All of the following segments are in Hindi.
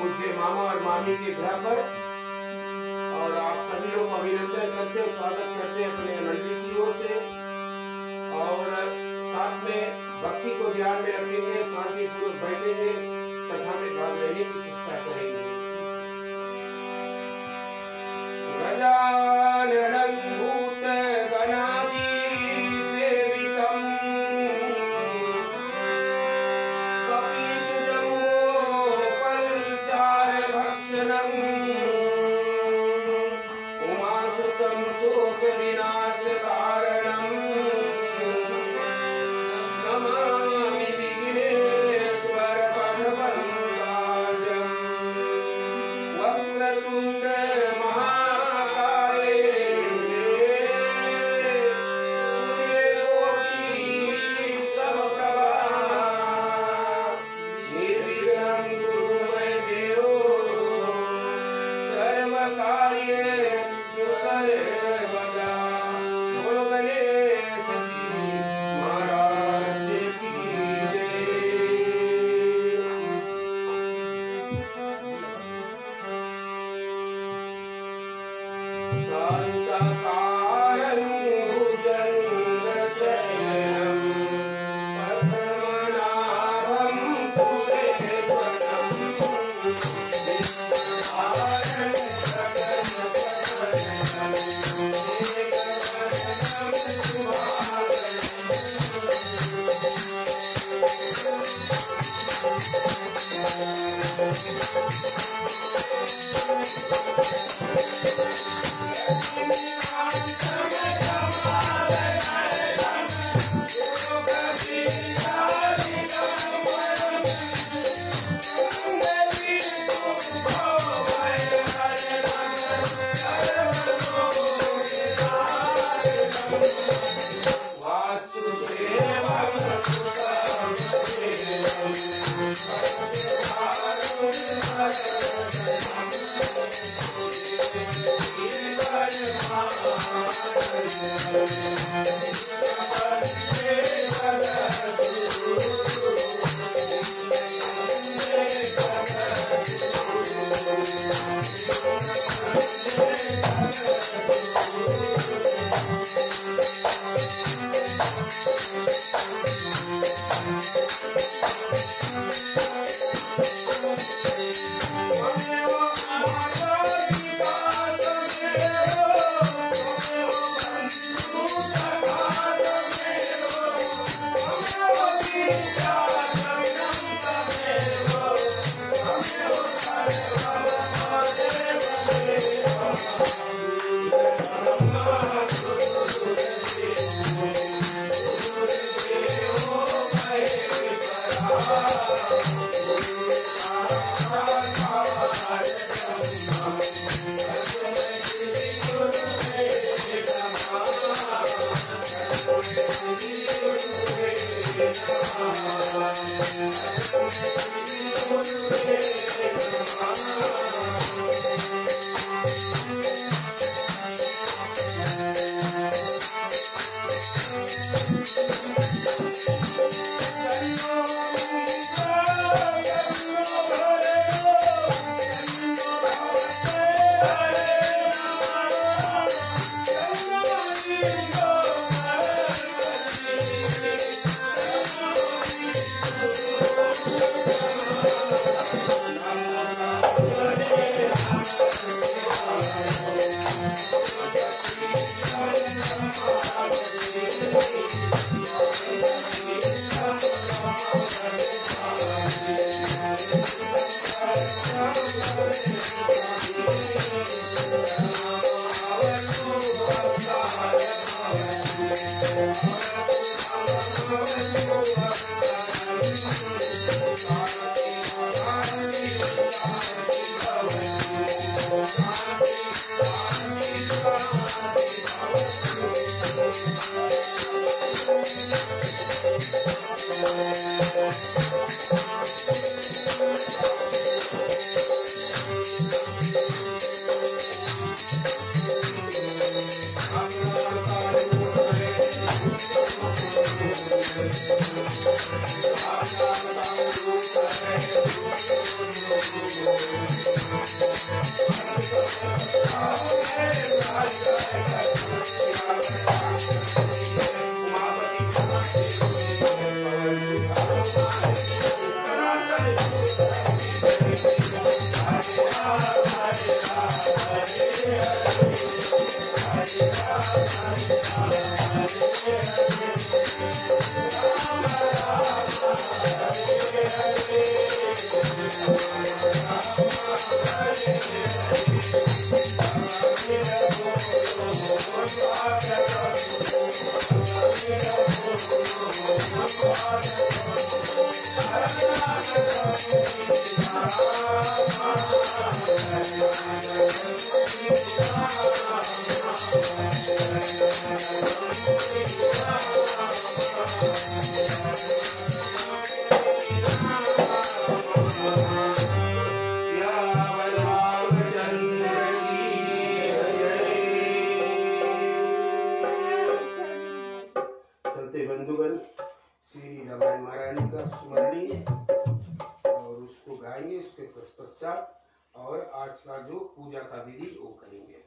पूज्य मामा और मामी के घर पर, और आप सभी लोग अभिनंदन करते, स्वागत करते अपने मंडली की ओर से, और साथ में भक्ति को ध्यान में रखेंगे, शांतिपूर्वक बैठेंगे, कथा में भाग लेने की चेष्टा करेंगे। गजाननं भूतगणाधि सेवितं कपितजम्बोफलचारभक्षणं उमासुतं शोकविनाशकारणं नमामि विघ्नेश्वरपदपङ्कजं वक्रतुण्ड चलते बंधुगण श्री रामायण महारानी का स्मरणीय और उसको गाएंगे, उसके पश्चात और आज का जो पूजा का विधि वो करेंगे।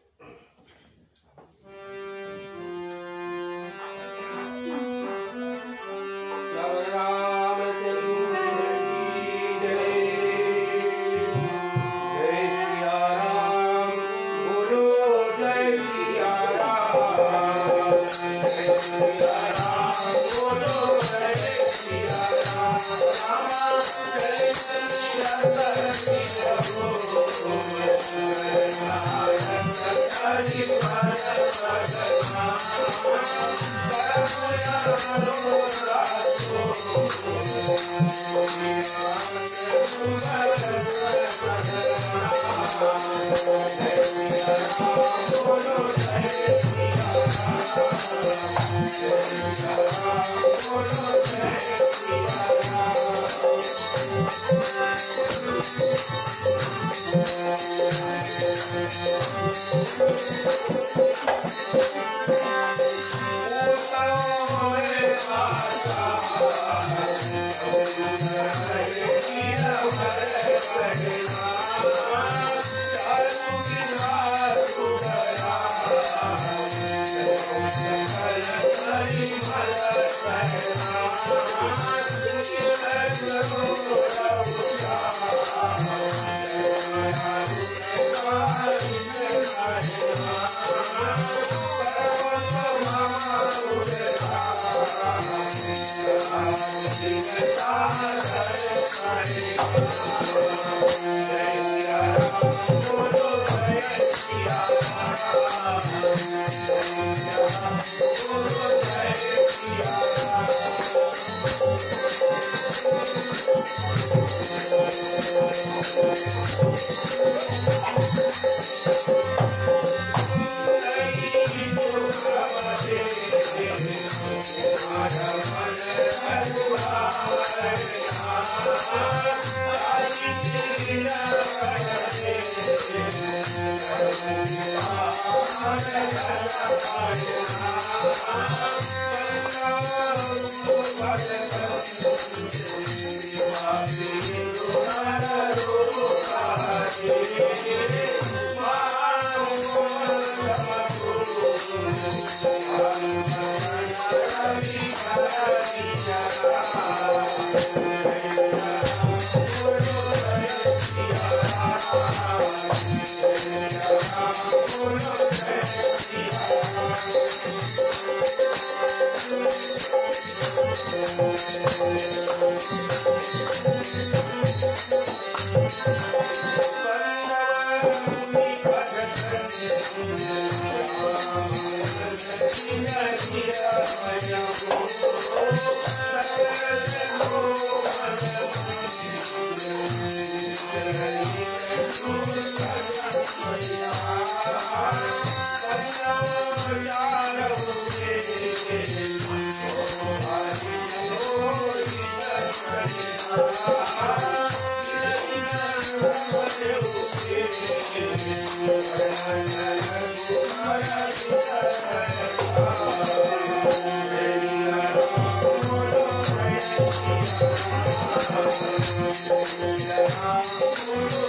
Thank you.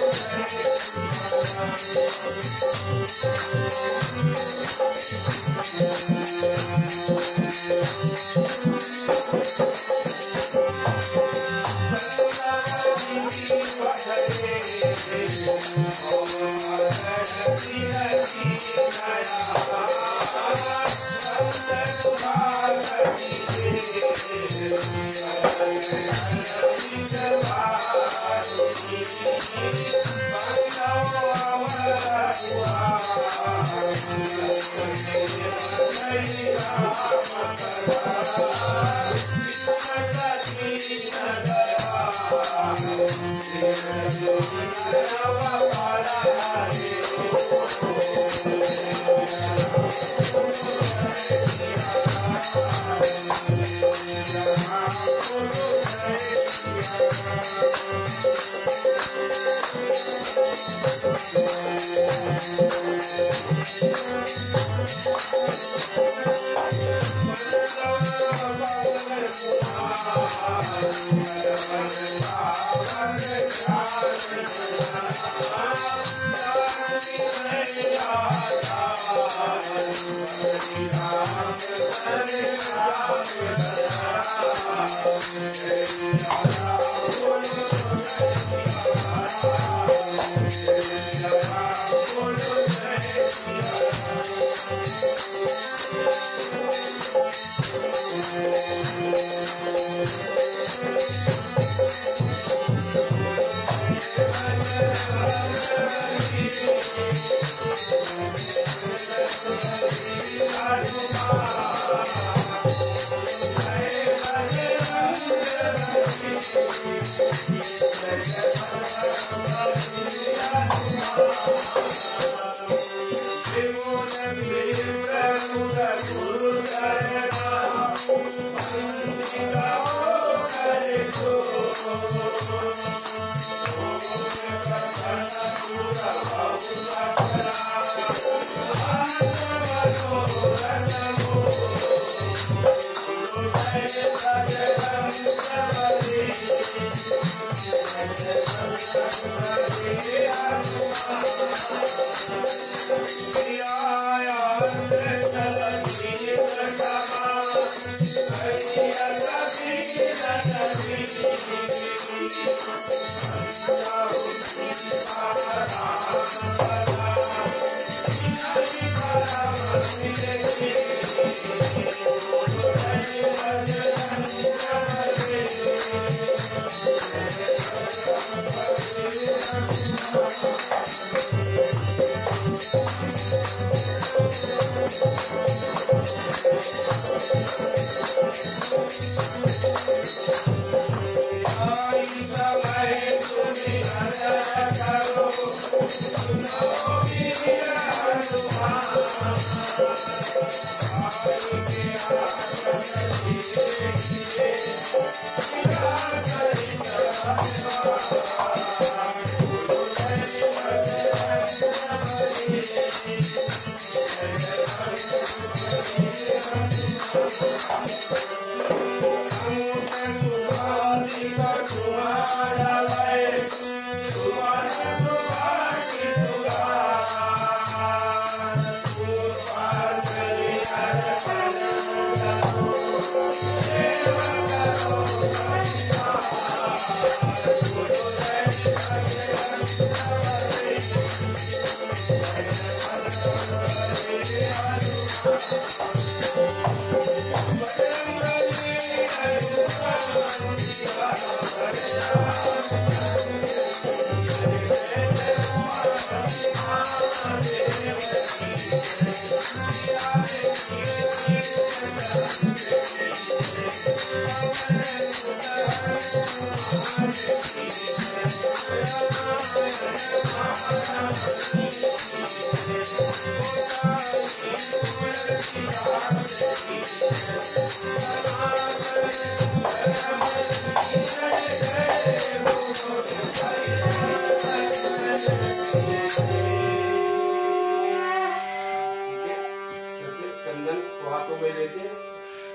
चंदन को हाथों में लेते हैं,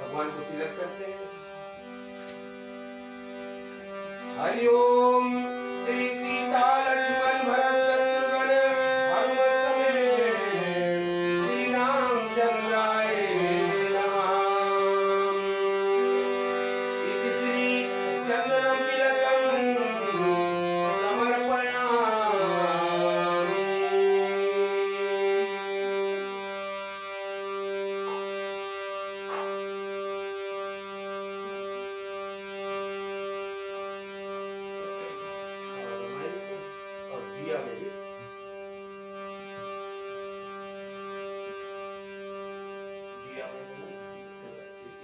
भगवान को तिलक करते हैं। हरि ओम श्री सीता लक्ष्मण भरत दिया में भी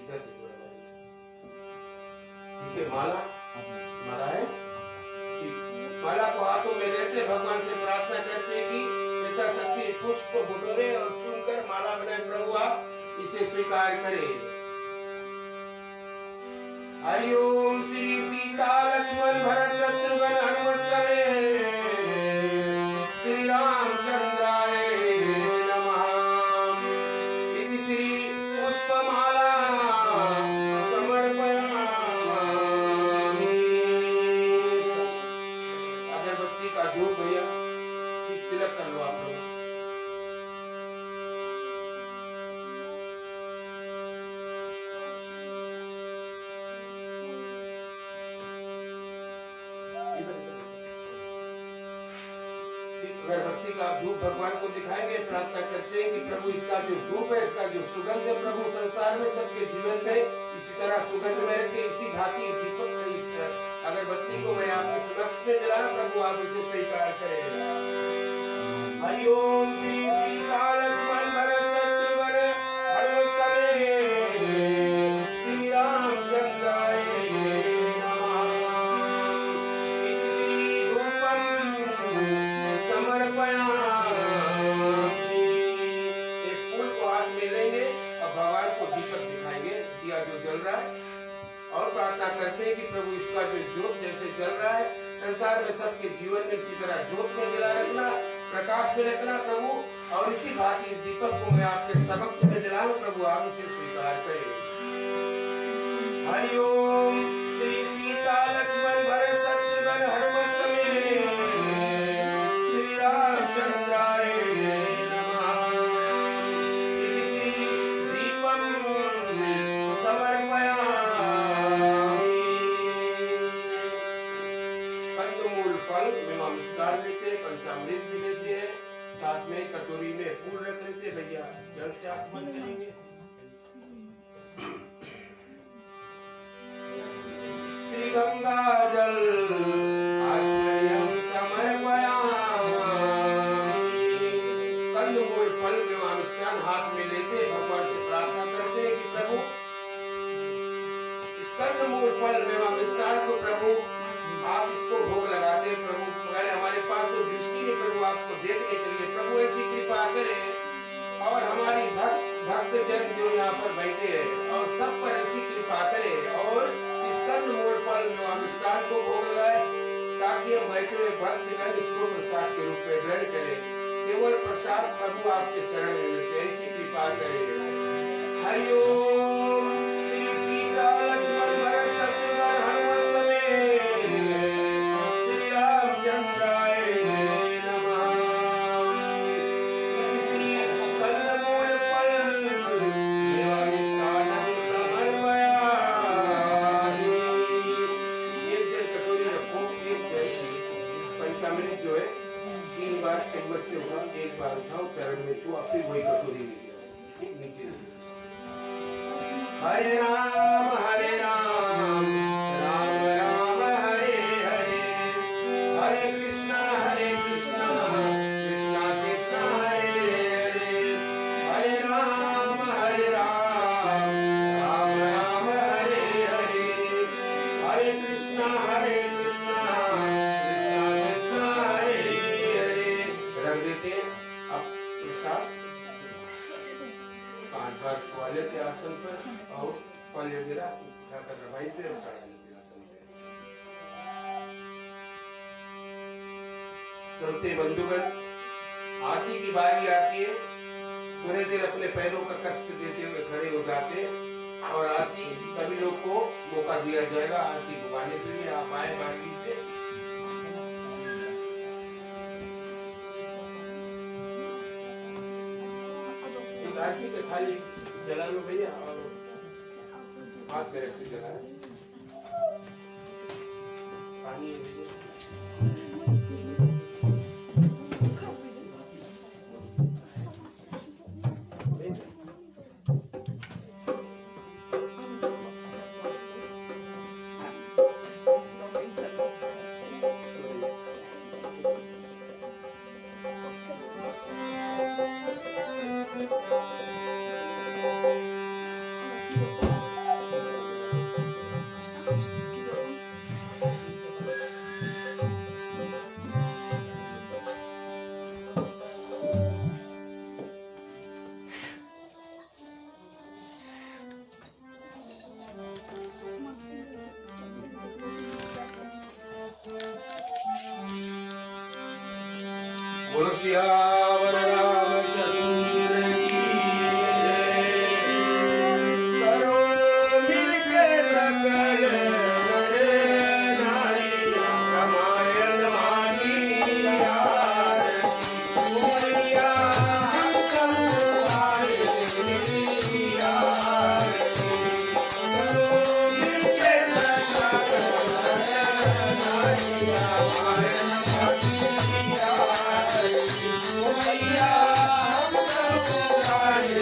इधर देखो, ठीक है। माला माला है, माला को हाथों में लेते भगवान से प्रार्थना करते कि पिता शक्ति पुष्प बुटोरे और चुनकर माला बनाए, प्रभु आप इसे स्वीकार करें। हरि ओम श्री सीता लक्ष्मण भरत शत्रुघ्न हनुमत समेत श्री रामचंद्राय नमः। इति श्री पुष्पमाला समर्पयामि। अगरबत्ती का धूप भैया तिलक कर लो आप लोग। अगरबत्ती का धूप भगवान को दिखाएंगे, प्रार्थना करते हैं कि प्रभु इसका जो धूप है, इसका जो सुगंध है, प्रभु संसार में सबके जीवन में इसी तरह सुगंध में रखे। इसी भांति इस दीपक में इस अगरबत्ती को मैं आपके समक्ष में जलाया, प्रभु आप इसे स्वीकार करें। हरि ओम श्री सीता लक्ष्मण भरत शत्रुघ्न हनुमत समेत श्री रामचंद्राय नमः। इति श्री धूपम एक फूल को हाथ में लेंगे और भगवान को दीपक दिखाएंगे, दिया जो जल रहा है, और प्रार्थना करते हैं कि प्रभु इसका जो ज्योत जैसे जल रहा है संसार में सबके जीवन में इसी तरह ज्योत में जला रखना, प्रकाश में रखना प्रभु। और इसी भांति इस दीपक को मैं आपके समक्ष में जलाऊं, प्रभु आप इसे स्वीकार करें। हरि ओम श्री सीता लक्ष्मण भरत शत्रुघ्न हनुमत समेत श्री रामचंद्राय नमः। इति श्री दीपं समर्पयामि। कंदमूल फल मेवा मिष्टान लेते, पंचामृत भी लेते हैं, साथ में कटोरी में फूल रख लेते भैया, जल से आचमन करेंगे। श्री गंगा जल आचमनीयं समर्पयामि। कंदमूल फल मेवा मिष्टान हाथ में लेते भगवान से प्रार्थना करते हैं कि प्रभु इस कंदमूल फल मेवा मिष्टान को प्रभु आप इसको भोग लगाते हैं। प्रभु अगर हमारे पास तो दृष्टि नहीं प्रभु आपको देखने के लिए, प्रभु ऐसी कृपा करें और हमारी भक्त जन जो यहाँ पर बैठे हैं और सब पर ऐसी कृपा करें और इस कंदमूल फल मेवा मिष्टान को भोग लगाए, ताकि हम बैठे हुए भक्त जन इसको प्रसाद के रूप में ग्रहण करें। केवल प्रसाद प्रभु आपके चरण में मिलते, ऐसी कृपा करें। हरि ओम श्री सीता लक्ष्मण भरत शत्रुघ्न हनुमत समेत श्री रामचंद्राय नमः। इति श्री कंदमूल फल मेवा मिष्टान्नं समर्पयामि। एक जल कटोरी रखो, एक जल पंचामृत जो है 3 बार चम्मच से होगा, 1 बार उठाओ चरण में छुआ, फिर वही कटोरी नीचे नीचे। हरे राम राम राम हरे हरे, हरे कृष्णा कृष्णा कृष्णा हरे हरे, हरे राम राम राम हरे हरे, हरे कृष्णा कृष्णा कृष्णा हरे हरे। रख देते हैं अब प्रसाद, कांध पर छुआ लेते आसन पर और फल वगैरह रवाई पे और चढ़ा लेते आसन पे। चलते बंधुगण, आरती की बारी आती है, थोड़े देर अपने पैरों का कष्ट देते हुए खड़े हो जाते और आरती सभी लोग को मौका दिया जाएगा आरती घुमाने के लिए। आप आए बारी से आरती पे खाली जला लो भैया और हाथ में रख के जलाए, पानी है भैया। बोलो सियावर रामचंद्र की जय। करो मिलके सकल नर नारी रामायण मानी आरती। मैया हम सब तुम्हारी आरती। करो मिलके सकल नर नारी रामायण मानी आरती। मैया हम सब तुम्हारी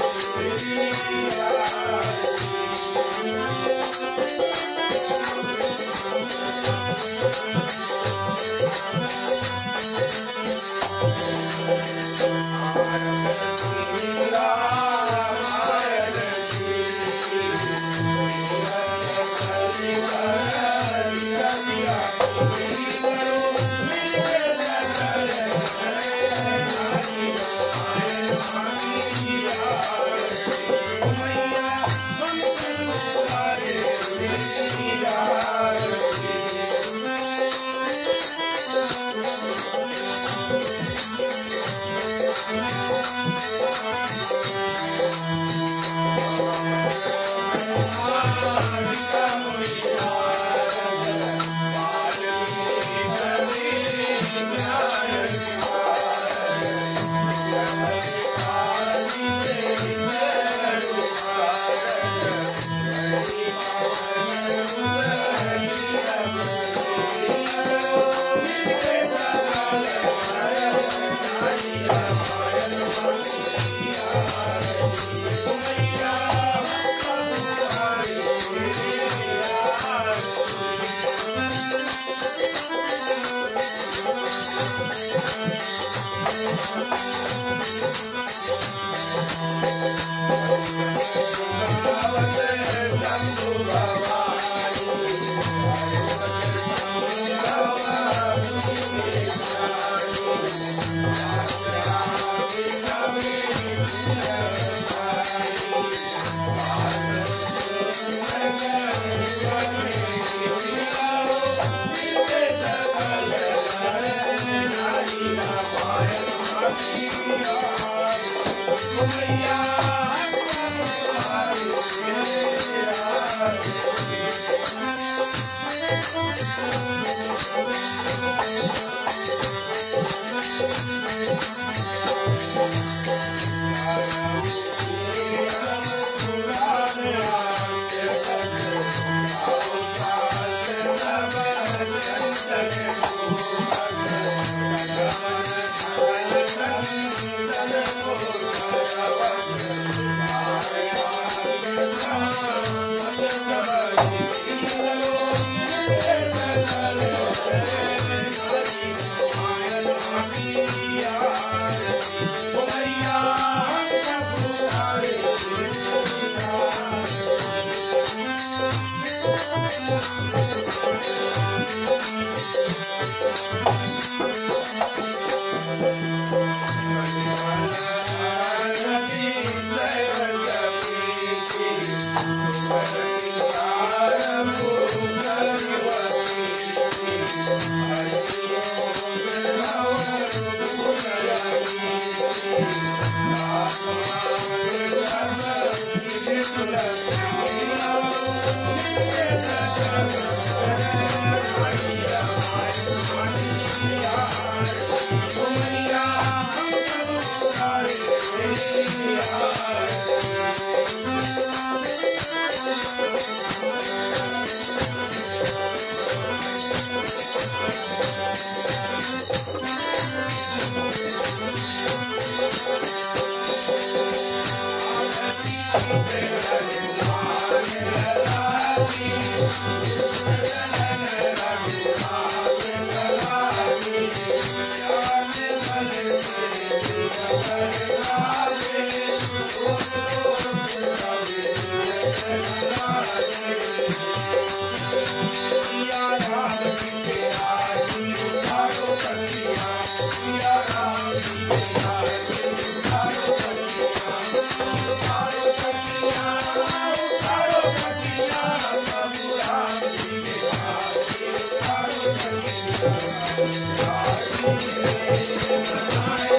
Hare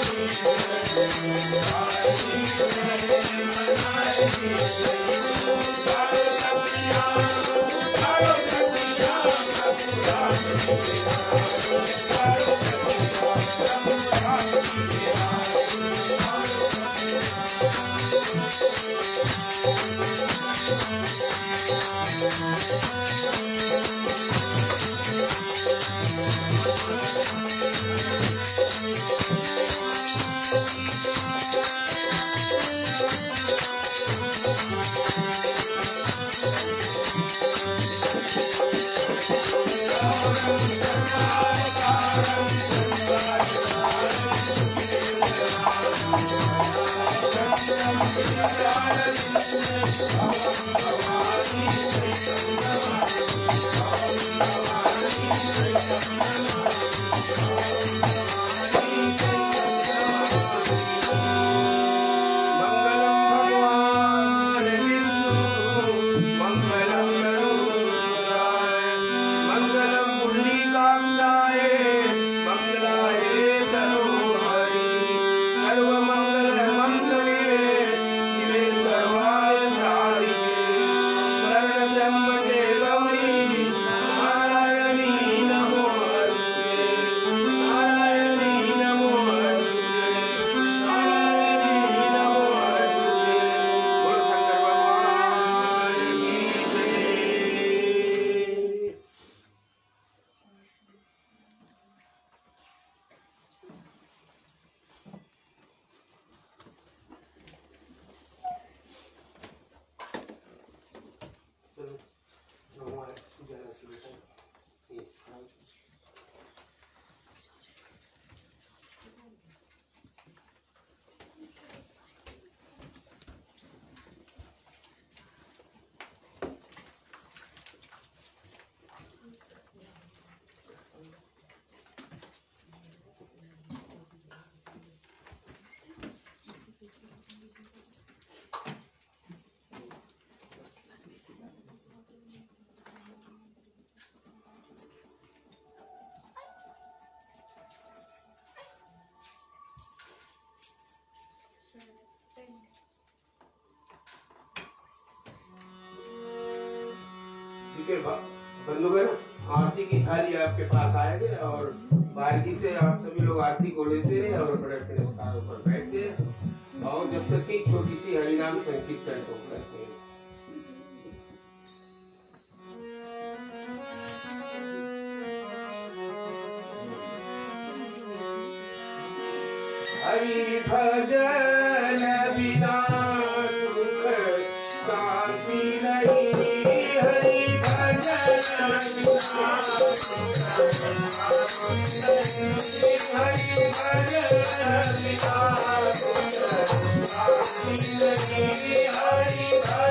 के बंधुगण, आरती की थाली आपके पास आएंगे और बारीकी से आप सभी लोग आरती को लेते रहे और बड़े अपने स्थानों पर बैठ के और जब तक की छोटी सी हरिनाम संकीर्तन को करते हैं। हरि भजन बिना दुख शांति नहीं, हरि भजन बिना हरि भजन बिना शांति नहीं, हरि भजन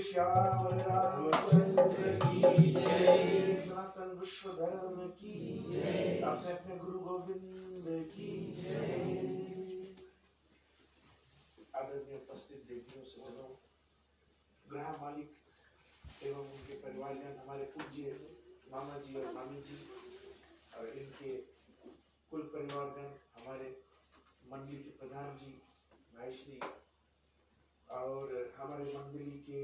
श्याम रामचंद्र की जय, सनातन विश्व धर्म की जय, अपने अपने गुरु गोविंद की जय। आदरणीय उपस्थित देवियों सज्जनों, गृह मालिक एवं उनके परिवारजन, हमारे पूज्य मामा जी और मामी जी और इनके कुल परिवारजन, हमारे मंडली के प्रधान जी भाई श्री और हमारे मंडली के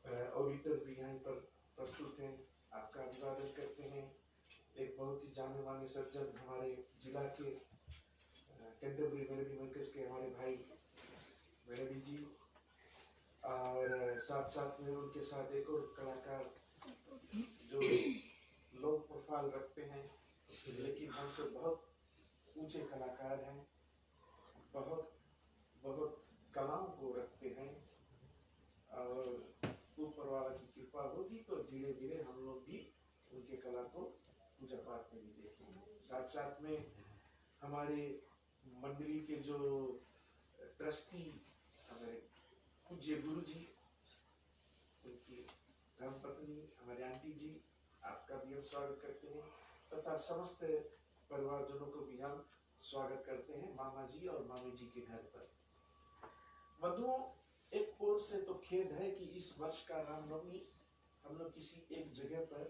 ऑडिटर भी यहाँ पर प्रस्तुत हैं, आपका अभिवादन करते हैं। एक बहुत ही जाने माने सज्जन हमारे जिला के कैंटरबरी मेलोडी मर्कज के हमारे भाई मेलोडी जी और साथ साथ में उनके साथ एक और कलाकार जो लो प्रोफाइल रखते हैं लेकिन हमसे बहुत ऊंचे कलाकार हैं, बहुत बहुत कलाओं को रखते हैं और ऊपर वाला की कृपा होगी तो धीरे धीरे हम लोग भी उनके कला को पूजा पाठ में भी देखेंगे। साथ साथ में हमारे मंडली के जो ट्रस्टी हमारे पूज्य गुरु जी, उनकी धर्मपत्नी हमारे आंटी जी, आपका भी हम स्वागत करते हैं तथा समस्त परिवारजनों को भी हम स्वागत करते हैं मामा जी और मामी जी के घर पर। वधुओं, एक ओर से तो खेद है कि इस वर्ष का रामनवमी हम लोग किसी एक जगह पर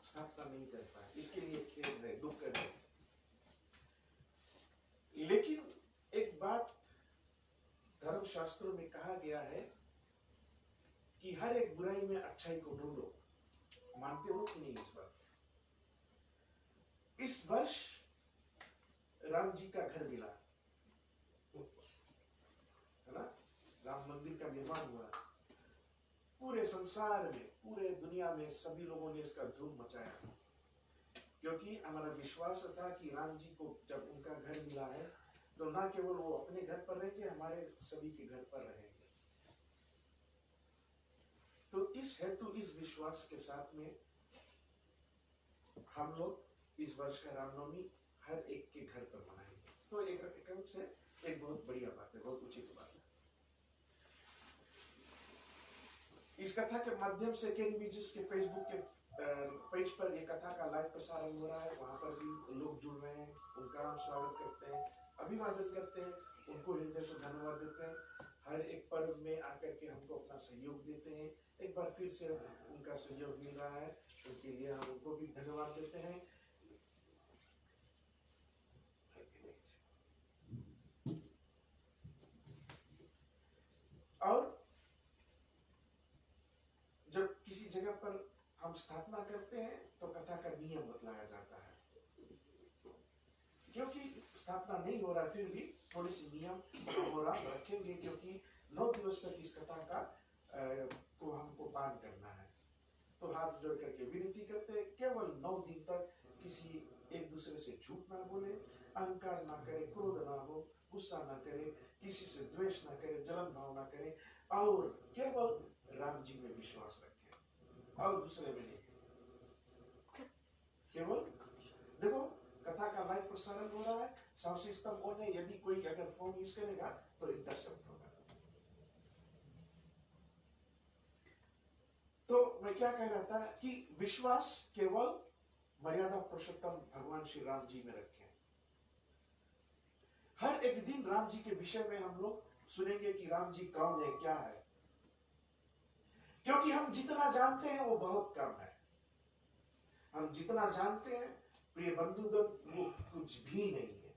स्थापना नहीं कर पाए, इसके लिए खेद है, दुख है। लेकिन एक बात धर्मशास्त्रों में कहा गया है कि हर एक बुराई में अच्छाई को ढूंढो। मानते हो कि नहीं इस बात? इस वर्ष राम जी का घर मिला है ना, राम मंदिर का निर्माण हुआ। पूरे संसार में, पूरे दुनिया में सभी लोगों ने इसका धूम मचाया, क्योंकि हमारा विश्वास था कि राम जी को जब उनका घर मिला है तो ना केवल वो अपने घर पर रहेंगे, हमारे सभी के घर पर रहेंगे। तो इस हेतु, इस विश्वास के साथ में हम लोग इस वर्ष का रामनवमी हर एक के घर पर मनाएंगे। तो एक रकम से एक बहुत बढ़िया बात है, बहुत उचित बात है। इस कथा के माध्यम से केनीमीजिस के फेसबुक के पेज पर ये कथा का लाइव प्रसारण हो रहा है। वहां पर भी लोग जुड़ रहे हैं, उनका हम स्वागत करते हैं, अभिवादन करते हैं, उनको हृदय से धन्यवाद देते हैं। हर एक पर्व में आकर के हमको अपना सहयोग देते हैं। एक बार फिर से उनका सहयोग मिल रहा है, उनके लिए हम उनको भी धन्यवाद देते हैं। और जब किसी जगह पर हम स्थापना करते हैं तो कथा का नियम बतलाया जाता है, क्योंकि स्थापना नहीं हो रहा, फिर भी थोड़ी सी नियम हो रहा रखेंगे, क्योंकि 9 दिवस तक इस कथा का को हमको पालन करना है। तो हाथ जोड़ करके विनती करते हैं, केवल 9 दिन तक किसी एक दूसरे से झूठ ना बोले, अहंकार ना करे, क्रोध ना हो, गुस्सा ना करे, किसी से द्वेष ना करे, जलन भाव ना करे, और केवल राम जी में विश्वास रखें और दूसरे में नहीं। केवल देखो, कथा का लाइव प्रसारण हो रहा है, साउंड सिस्टम ऑन है। यदि कोई अगर फोन यूज करेगा तो इंटरसेप्ट होगा। तो मैं क्या कह रहा था कि विश्वास केवल मर्यादा पुरुषोत्तम भगवान श्री राम जी में रखें। हर एक दिन राम जी के विषय में हम लोग सुनेंगे कि राम जी कौन है, क्या है, क्योंकि हम जितना जानते हैं वो बहुत कम है। हम जितना जानते हैं प्रिय बंधुगण, वो कुछ भी नहीं है,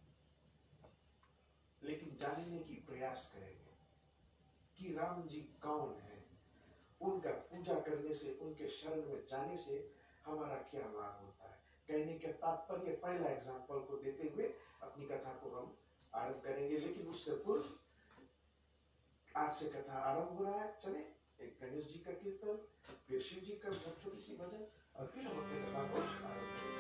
लेकिन जानने की प्रयास करेंगे कि राम जी कौन है। उनका पूजा करने से, उनके शरण में जाने से हमारा क्या लाभ होता है। कहने के तात्पर्य पहला एग्जाम्पल को देते हुए अपनी कथा को हम आरंभ करेंगे, लेकिन उससे पूर्व आज से कथा आरंभ हो रहा है। चले एक गणेश जी का कीर्तन, फिर शिव जी का छोटी सी भजन, और फिर हम अपनी कथा को आरंभ करेंगे।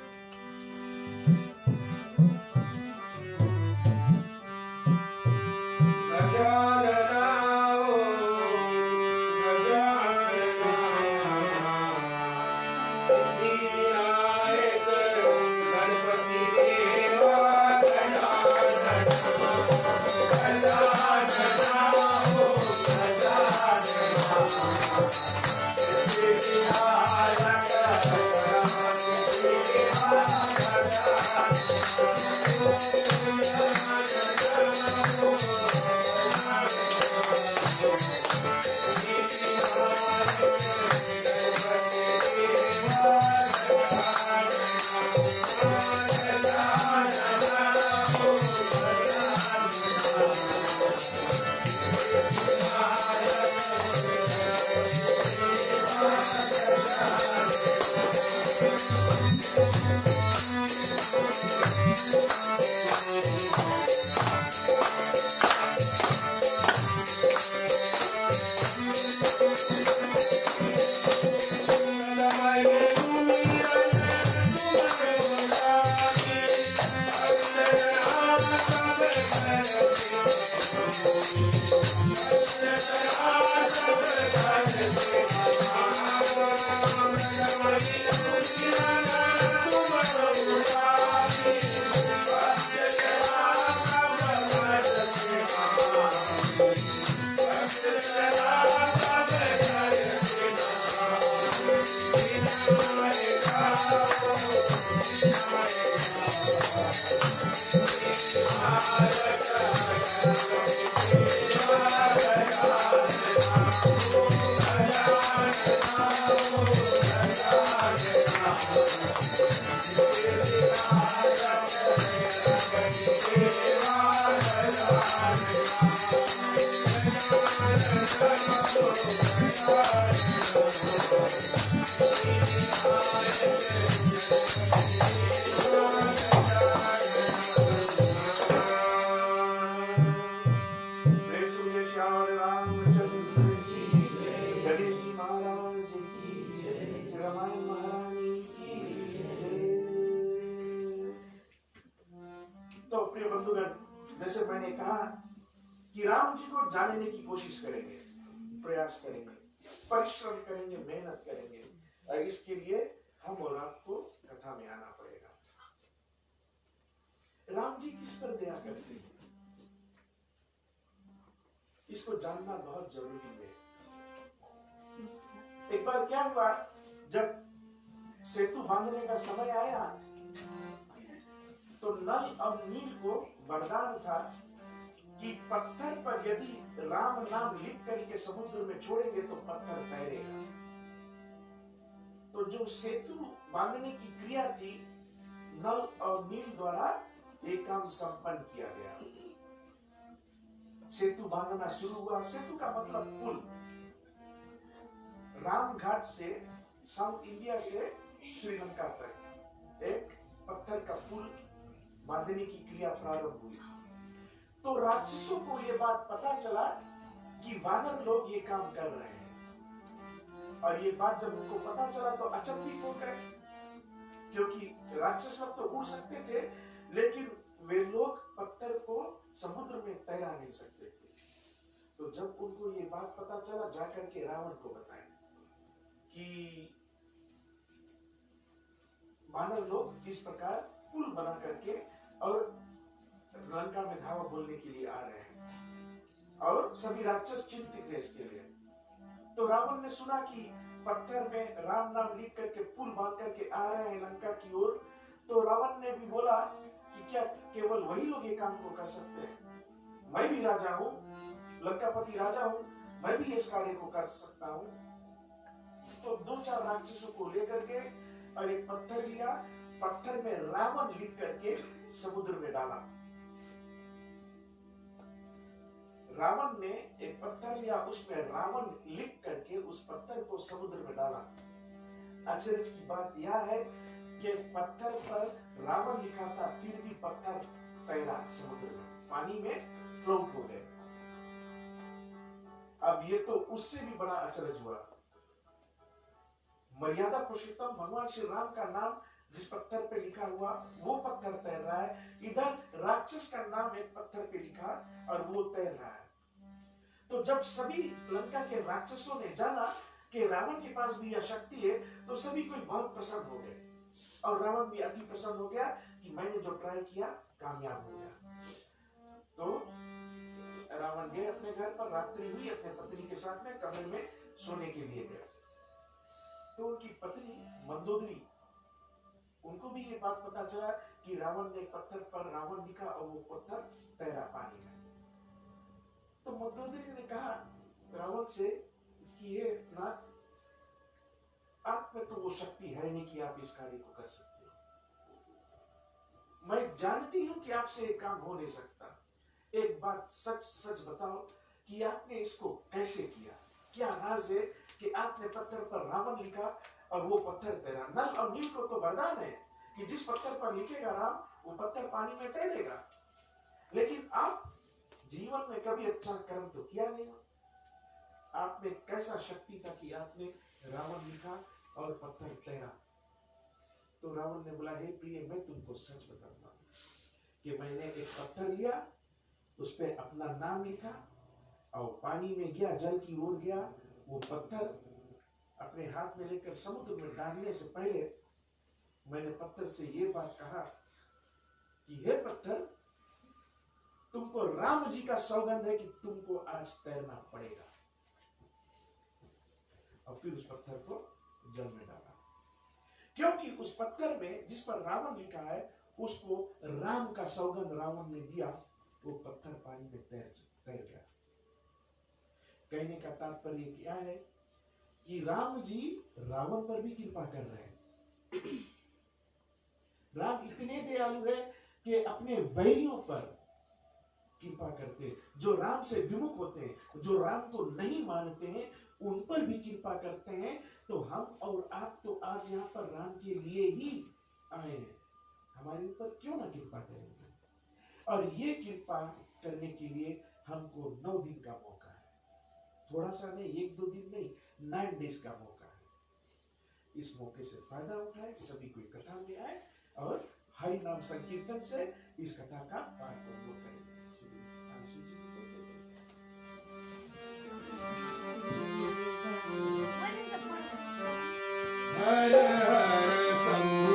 प्रेम से मुझे श्याम रामचंद्र की जय, गणेश जी महाराज की जय, रामायण महारानी की जय। तो प्रिय बंधुगण, जैसे मैंने कहा कि राम जी को जानने की कोशिश करेंगे, प्रयास करेंगे, परिश्रम करेंगे, मेहनत करेंगे, और इसके लिए हम और आपको कथा में आना पड़ेगा। राम जी किस पर दया करते हैं, इसको जानना बहुत जरूरी है। एक बार क्या हुआ, जब सेतु बांधने का समय आया तो नल और नील को वरदान था कि पत्थर पर यदि राम नाम लिख करके समुद्र में छोड़ेंगे तो पत्थर तैरेगा। तो जो सेतु बांधने की क्रिया थी, नल और नील द्वारा एक काम संपन्न किया गया। सेतु बांधना शुरू हुआ। सेतु का मतलब पुल। रामघाट से, साउथ इंडिया से श्रीलंका तक एक पत्थर का पुल बांधने की क्रिया प्रारंभ हुई। तो राक्षसों को यह बात पता चला कि वानर लोग ये काम कर रहे हैं, और ये बात जब उनको पता चला तो अचंभित हो गए, क्योंकि राक्षस लोग तो उड़ सकते थे, लेकिन वे लोग पत्थर को समुद्र में तैरा नहीं सकते थे। तो जब उनको ये बात पता चला, जाकर के रावण को बताया कि वानर लोग इस प्रकार पुल बना करके और लंका में धावा बोलने के लिए आ रहे हैं, और सभी राक्षस चिंतित है इसके लिए। तो रावण ने सुना कि पत्थर में राम नाम लिख करके पुल बांध करके आ रहे हैं लंका की ओर। तो रावण ने भी बोला कि क्या केवल वही लोग ये काम को कर सकते हैं? मैं भी राजा हूं, लंकापति राजा हूं, मैं भी इस कार्य को कर सकता हूं। तो दो चार राक्षसों को लेकर के और एक पत्थर लिया, पत्थर में रावण लिख करके समुद्र में डाला। रावण ने एक पत्थर लिया, उसमें रावण लिख करके उस पत्थर को समुद्र में डाला। आश्चर्य की बात यह है कि पत्थर पर रावण लिखा था, फिर भी पत्थर तैरा समुद्र में, पानी में फ्लोट हो गए। अब ये तो उससे भी बड़ा आश्चर्य हुआ। मर्यादा पुरुषोत्तम भगवान श्री राम का नाम जिस पत्थर पे लिखा हुआ वो पत्थर तैर रहा है, इधर राक्षस का नाम एक पत्थर पे लिखा और वो तैर रहा है। तो जब सभी लंका के राक्षसों ने जाना कि रावण के पास भी यह शक्ति है, तो सभी कोई बहुत प्रसन्न हो गए, और रावण भी अति प्रसन्न हो गया कि मैंने जो ट्राई किया कामयाब हो गया। तो रावण गए अपने घर पर, रात्रि हुई, अपने पत्नी के साथ में कमरे में सोने के लिए गए। तो उनकी पत्नी मंदोदरी, उनको भी ये बात पता चला कि रावण ने पत्थर पर रावण लिखा और वो पत्थर तैरा पानी में। तो मंदोदरी ने कहा रावण से कि ये नाथ, आप में तो वो शक्ति है नहीं कि आप इस कार्य को कर सकते हो। मैं जानती हूं कि आपसे एक काम हो नहीं सकता। एक बात सच सच बताओ कि आपने इसको कैसे किया? क्या राज है कि आपने पत्थर पर रावण लिखा और वो पत्थर तैरा? नल और नील को तो वरदान है कि जिस पत्थर पर लिखेगा राम, वो पत्थर पानी में तैरेगा, लेकिन आप जीवन में कभी अच्छा कर्म तो किया नहीं। आप में कैसा शक्ति था कि आपने रावण लिखा और पत्थर तैरा? तो रावण ने बोला, हे प्रिय, मैं तुमको सच बताऊंगा कि मैंने एक पत्थर लिया, उस पे अपना नाम लिखा और पानी में गया, जल की ओर गया। वो पत्थर अपने हाथ में लेकर समुद्र में डालने से पहले मैंने पत्थर से ये बात कहा कि हे पत्थर, तुमको राम जी का सौगंध है कि तुमको आज तैरना पड़ेगा। और फिर उस पत्थर को जल में डाला, क्योंकि उस पत्थर में जिस पर रावण लिखा है उसको राम का सौगंध रावण ने दिया। वो पत्थर पानी में तैर गया। कहने का तात्पर्य क्या है कि राम जी रावण पर भी कृपा कर रहे हैं। राम इतने दयालु है कि अपने वैरियों पर कृपा करते हैं, जो राम से विमुख होते हैं, जो राम को नहीं मानते हैं, उन पर भी कृपा करते हैं। तो हम और आप तो आज यहाँ पर राम के लिए ही आए हैं, हमारे ऊपर क्यों ना कृपा करेंगे। और ये कृपा करने के लिए हमको 9 दिन का मौका है, थोड़ा सा नहीं, 1-2 दिन नहीं, 9 डेज का मौका है। इस मौके से फायदा उठाए, सभी कोई कथा में आए और हरि नाम संकीर्तन से इस कथा का पाठ हम लोग करेंगे। हर हर शंभु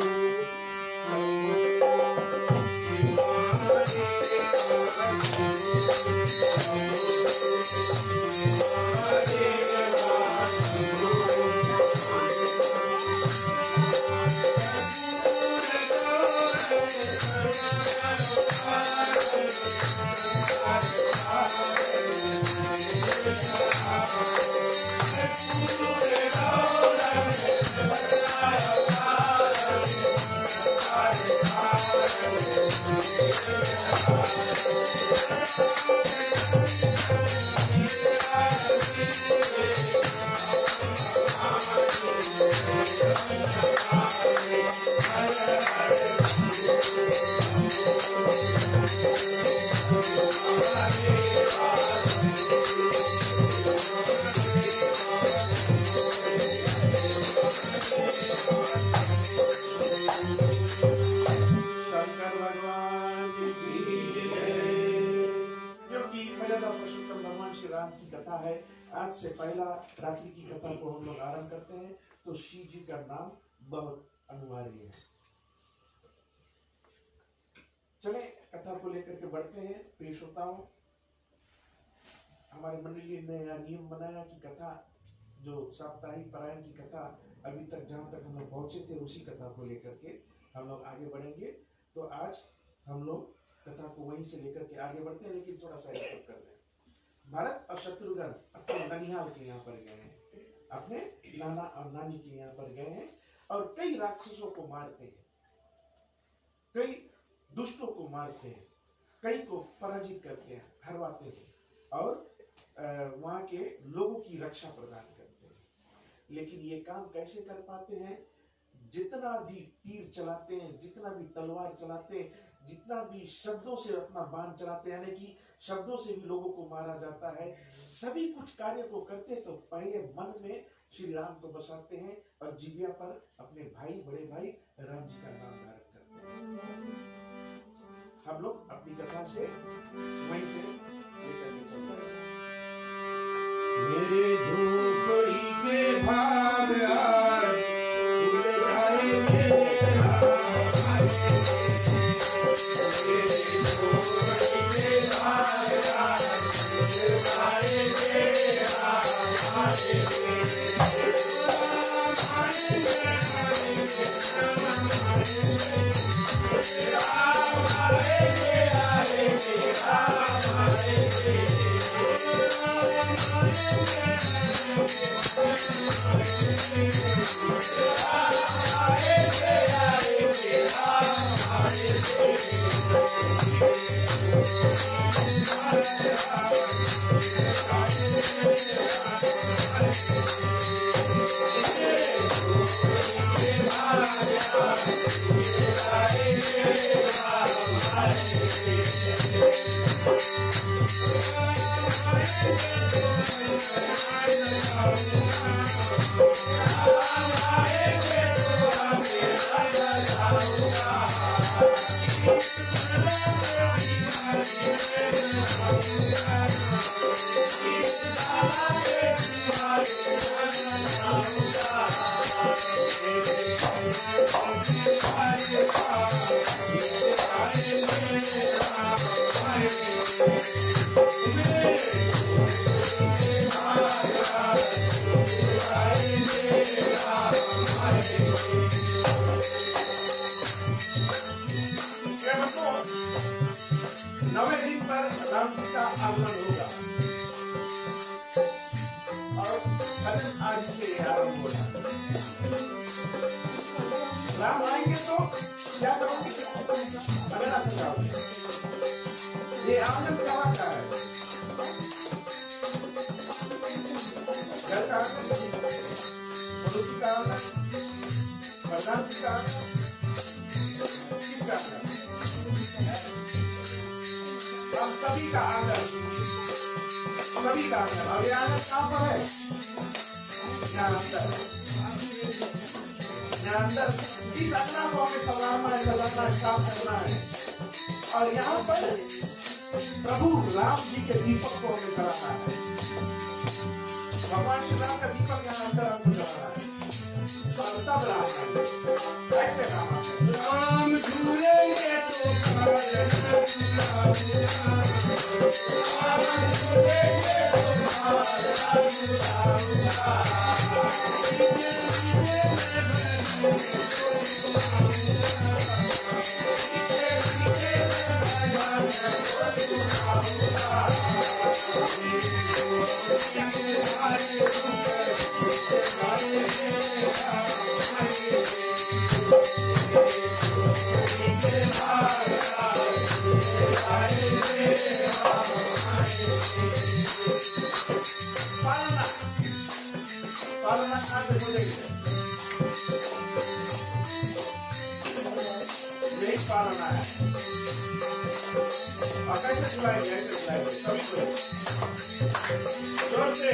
शंकर भगवान की जय। क्योंकि मर्यादा पुरुषोत्तम भगवान श्री राम की कथा है, आज से पहला रात्रि की कथा को हम लोग आरंभ करते हैं, तो शिव जी का नाम बहुत अनिवार्य है। चले कथा को लेकर के बढ़ते हैं। प्रिय श्रोताओं, हमारे मंडली ने यह नियम बनाया कि कथा जो साप्ताहिक पारायण की कथा अभी तक जहां तक हम लोग पहुंचे थे, उसी कथा को लेकर के हम लोग आगे बढ़ेंगे। तो आज हम लोग कथा को वहीं से लेकर के आगे बढ़ते हैं, लेकिन थोड़ा सा एक कर दें। भरत और शत्रुघ्न अपने ननिहाल के यहाँ पर गए हैं, अपने नाना और नानी के यहाँ पर गए हैं और कई राक्षसों को मारते हैं, कई दुष्टों को मारते हैं, कई को पराजित करते हैं, हरवाते हैं और वहां के लोगों की रक्षा प्रदान करते हैं। लेकिन ये काम कैसे कर पाते हैं? जितना भी तीर चलाते हैं, जितना भी तलवार चलाते हैं, जितना भी शब्दों से अपना बाण चलाते हैं, यानी कि शब्दों से भी लोगों को मारा जाता है, सभी कुछ कार्य को करते तो पहले मन में श्री राम को बसाते हैं और जिव्या पर अपने भाई, बड़े भाई राम जी का नाम धारण करते हैं। हम लोग अपनी कथा से वहीं से लेकर के चल रहे हैं। मेरे झोपड़ी के भाग यार उड़ जाए मेरा, मेरे झोपड़ी के भाग यार उड़ जाए मेरा, नवे दिन पर राम जी का आगमन होगा और भजन आज से आरंभ होगा। राम आएंगे तो क्या करोगे? अगला सजाओ। ये ये आनंद कहाँ का है? घर का आनंद, पड़ोसी का आनंद, प्रधान जी का आनंद, किसका आनंद? हम सभी का आनंद, सभी का आनंद। और ये आनंद कहाँ पर है? यहाँ अंदर, यहाँ अंदर। इस अग्नि को हमें संवारना है, जलाना है, साफ करना है। और यहाँ पर प्रभु राम जी के दीपक को हमें जलाना है। भगवान श्री राम का दीपक यहाँ अंदर हमको जलाना है। और तब राम आएंगे। ऐसे राम आएंगे। राम झूलेंगे तो पालना, पालना कहाँ से बोलेंगे? यही पालना है। और कैसे बुलाएंगे? ऐसे बुलाएंगे सभी को जोर से।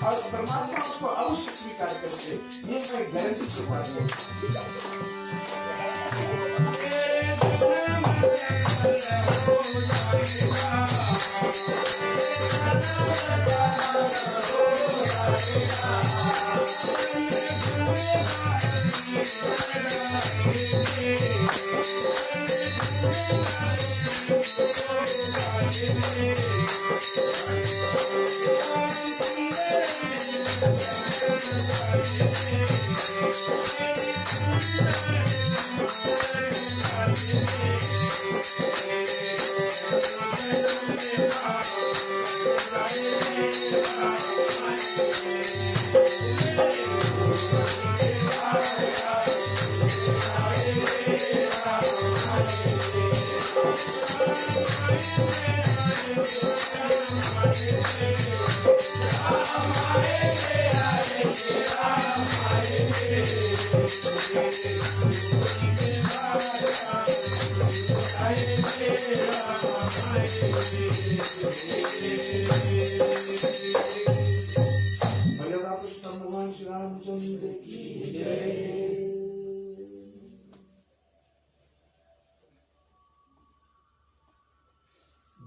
और परमात्मा उसको अवश्य स्वीकार करके ये मैं गारंटी के साथ भगवान श्री रामचंद्र की जय।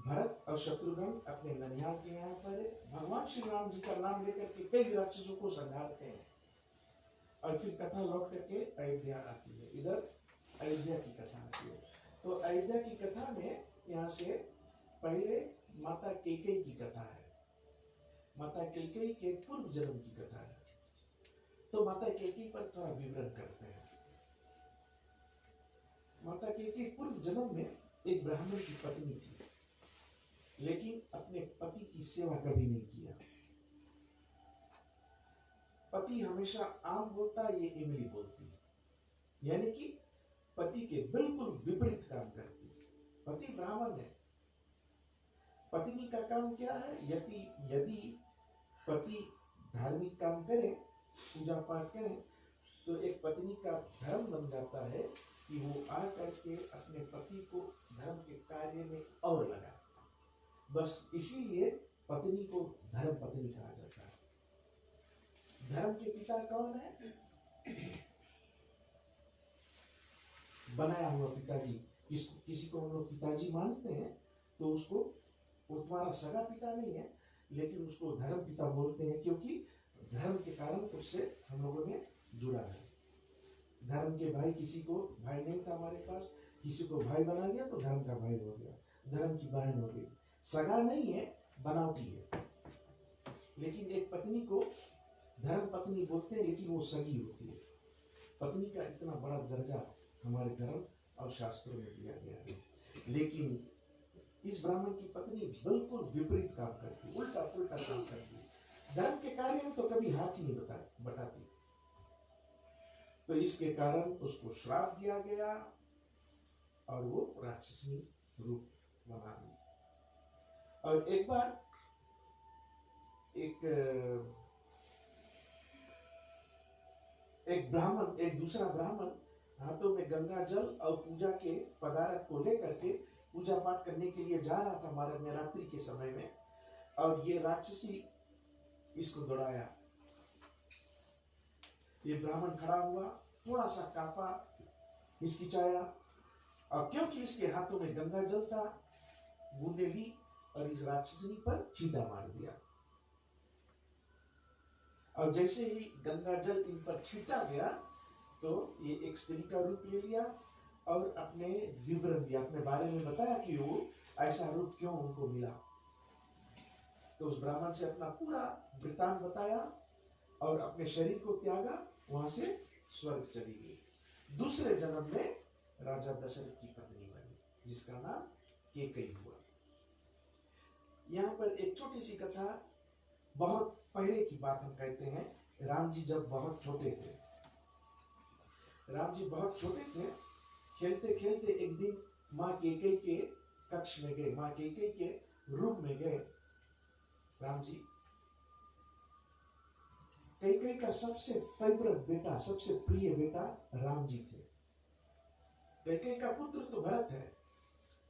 भरत और शत्रुघ्न अपने ननिहाल के यहाँ पर भगवान श्री राम जी का नाम लेकर के कई राक्षसों को संहारते हैं और फिर कथा लौट करके अयोध्या आती है। इधर अयोध्या की कथा आती है। तो अयोध्या की कथा में यहाँ से पहले माता कैकेयी की कथा है। माता कैकेयी के पूर्व जन्म की कथा है। तो माता कैकेयी पर थोड़ा विवरण करते हैं। माता कैकेयी पूर्व जन्म में एक ब्राह्मण की पत्नी थी, लेकिन अपने पति की सेवा कभी नहीं किया। पति हमेशा आम बोलता, ये इमली बोलती, यानी कि पति के बिल्कुल विपरीत काम करती। पति ब्राह्मण है, पत्नी का काम क्या है? यदि पति धार्मिक काम करे, पूजा पाठ करे, तो एक पत्नी का धर्म बन जाता है कि वो आ करके अपने पति को धर्म के कार्य में और लगाए। बस इसीलिए पत्नी को धर्म पत्नी कहा जाता है। धर्म के पिता कौन है? बनाया हुआ पिताजी। किसी को हम लोग पिताजी मानते हैं तो उसको, वो तुम्हारा सगा पिता नहीं है, लेकिन उसको धर्म पिता बोलते हैं, क्योंकि धर्म के कारण उससे हम लोगों ने जुड़ा है। धर्म के भाई, किसी को भाई नहीं था हमारे पास, किसी को भाई बना दिया तो धर्म का भाई हो गया, धर्म की बहन हो गई। सगा नहीं है, बनावटी है। लेकिन एक पत्नी को धर्म पत्नी बोलते हैं, लेकिन वो सगी होती है। पत्नी का इतना बड़ा दर्जा हमारे धर्म और शास्त्रों में दिया गया है। लेकिन इस ब्राह्मण की पत्नी बिल्कुल विपरीत काम करती, उल्टा पुल्टा काम करती। धर्म के कार्य में तो कभी हाथ ही नहीं बटाती। तो इसके कारण उसको श्राप दिया गया और वो राक्षसी रूप बना दी। और एक बार एक दूसरा ब्राह्मण हाथों में गंगा जल और पूजा के पदार्थ को लेकर के पूजा पाठ करने के लिए जा रहा था हमारे नवरात्रि के समय में, और ये राक्षसी इसको दौड़ाया। ये ब्राह्मण खड़ा हुआ, थोड़ा सा कांपा, हिचकिचाया, और क्योंकि इसके हाथों में गंगा जल था, बूंदे ली और इस राक्षसी पर छींटा मार दिया। और जैसे ही गंगा जल इन पर छींटा गया तो ये एक स्त्री का रूप ले लिया और अपने विवरण दिया, अपने बारे में बताया कि वो ऐसा रूप क्यों उनको मिला। तो उस ब्राह्मण से अपना पूरा वृत्तांत बताया और अपने शरीर को त्यागा, वहां से स्वर्ग चली गई। दूसरे जन्म में राजा दशरथ की पत्नी बनी, जिसका नाम केकई हुआ। यहाँ पर एक छोटी सी कथा, बहुत पहले की बात हम कहते हैं। राम जी जब बहुत छोटे थे, खेलते खेलते एक दिन माँ केकई के कक्ष में गए, माँ केकई के रूम में गए राम जी। केकई का सबसे फेवरेट बेटा, सबसे प्रिय बेटा राम जी थे। केकई का पुत्र तो भरत है,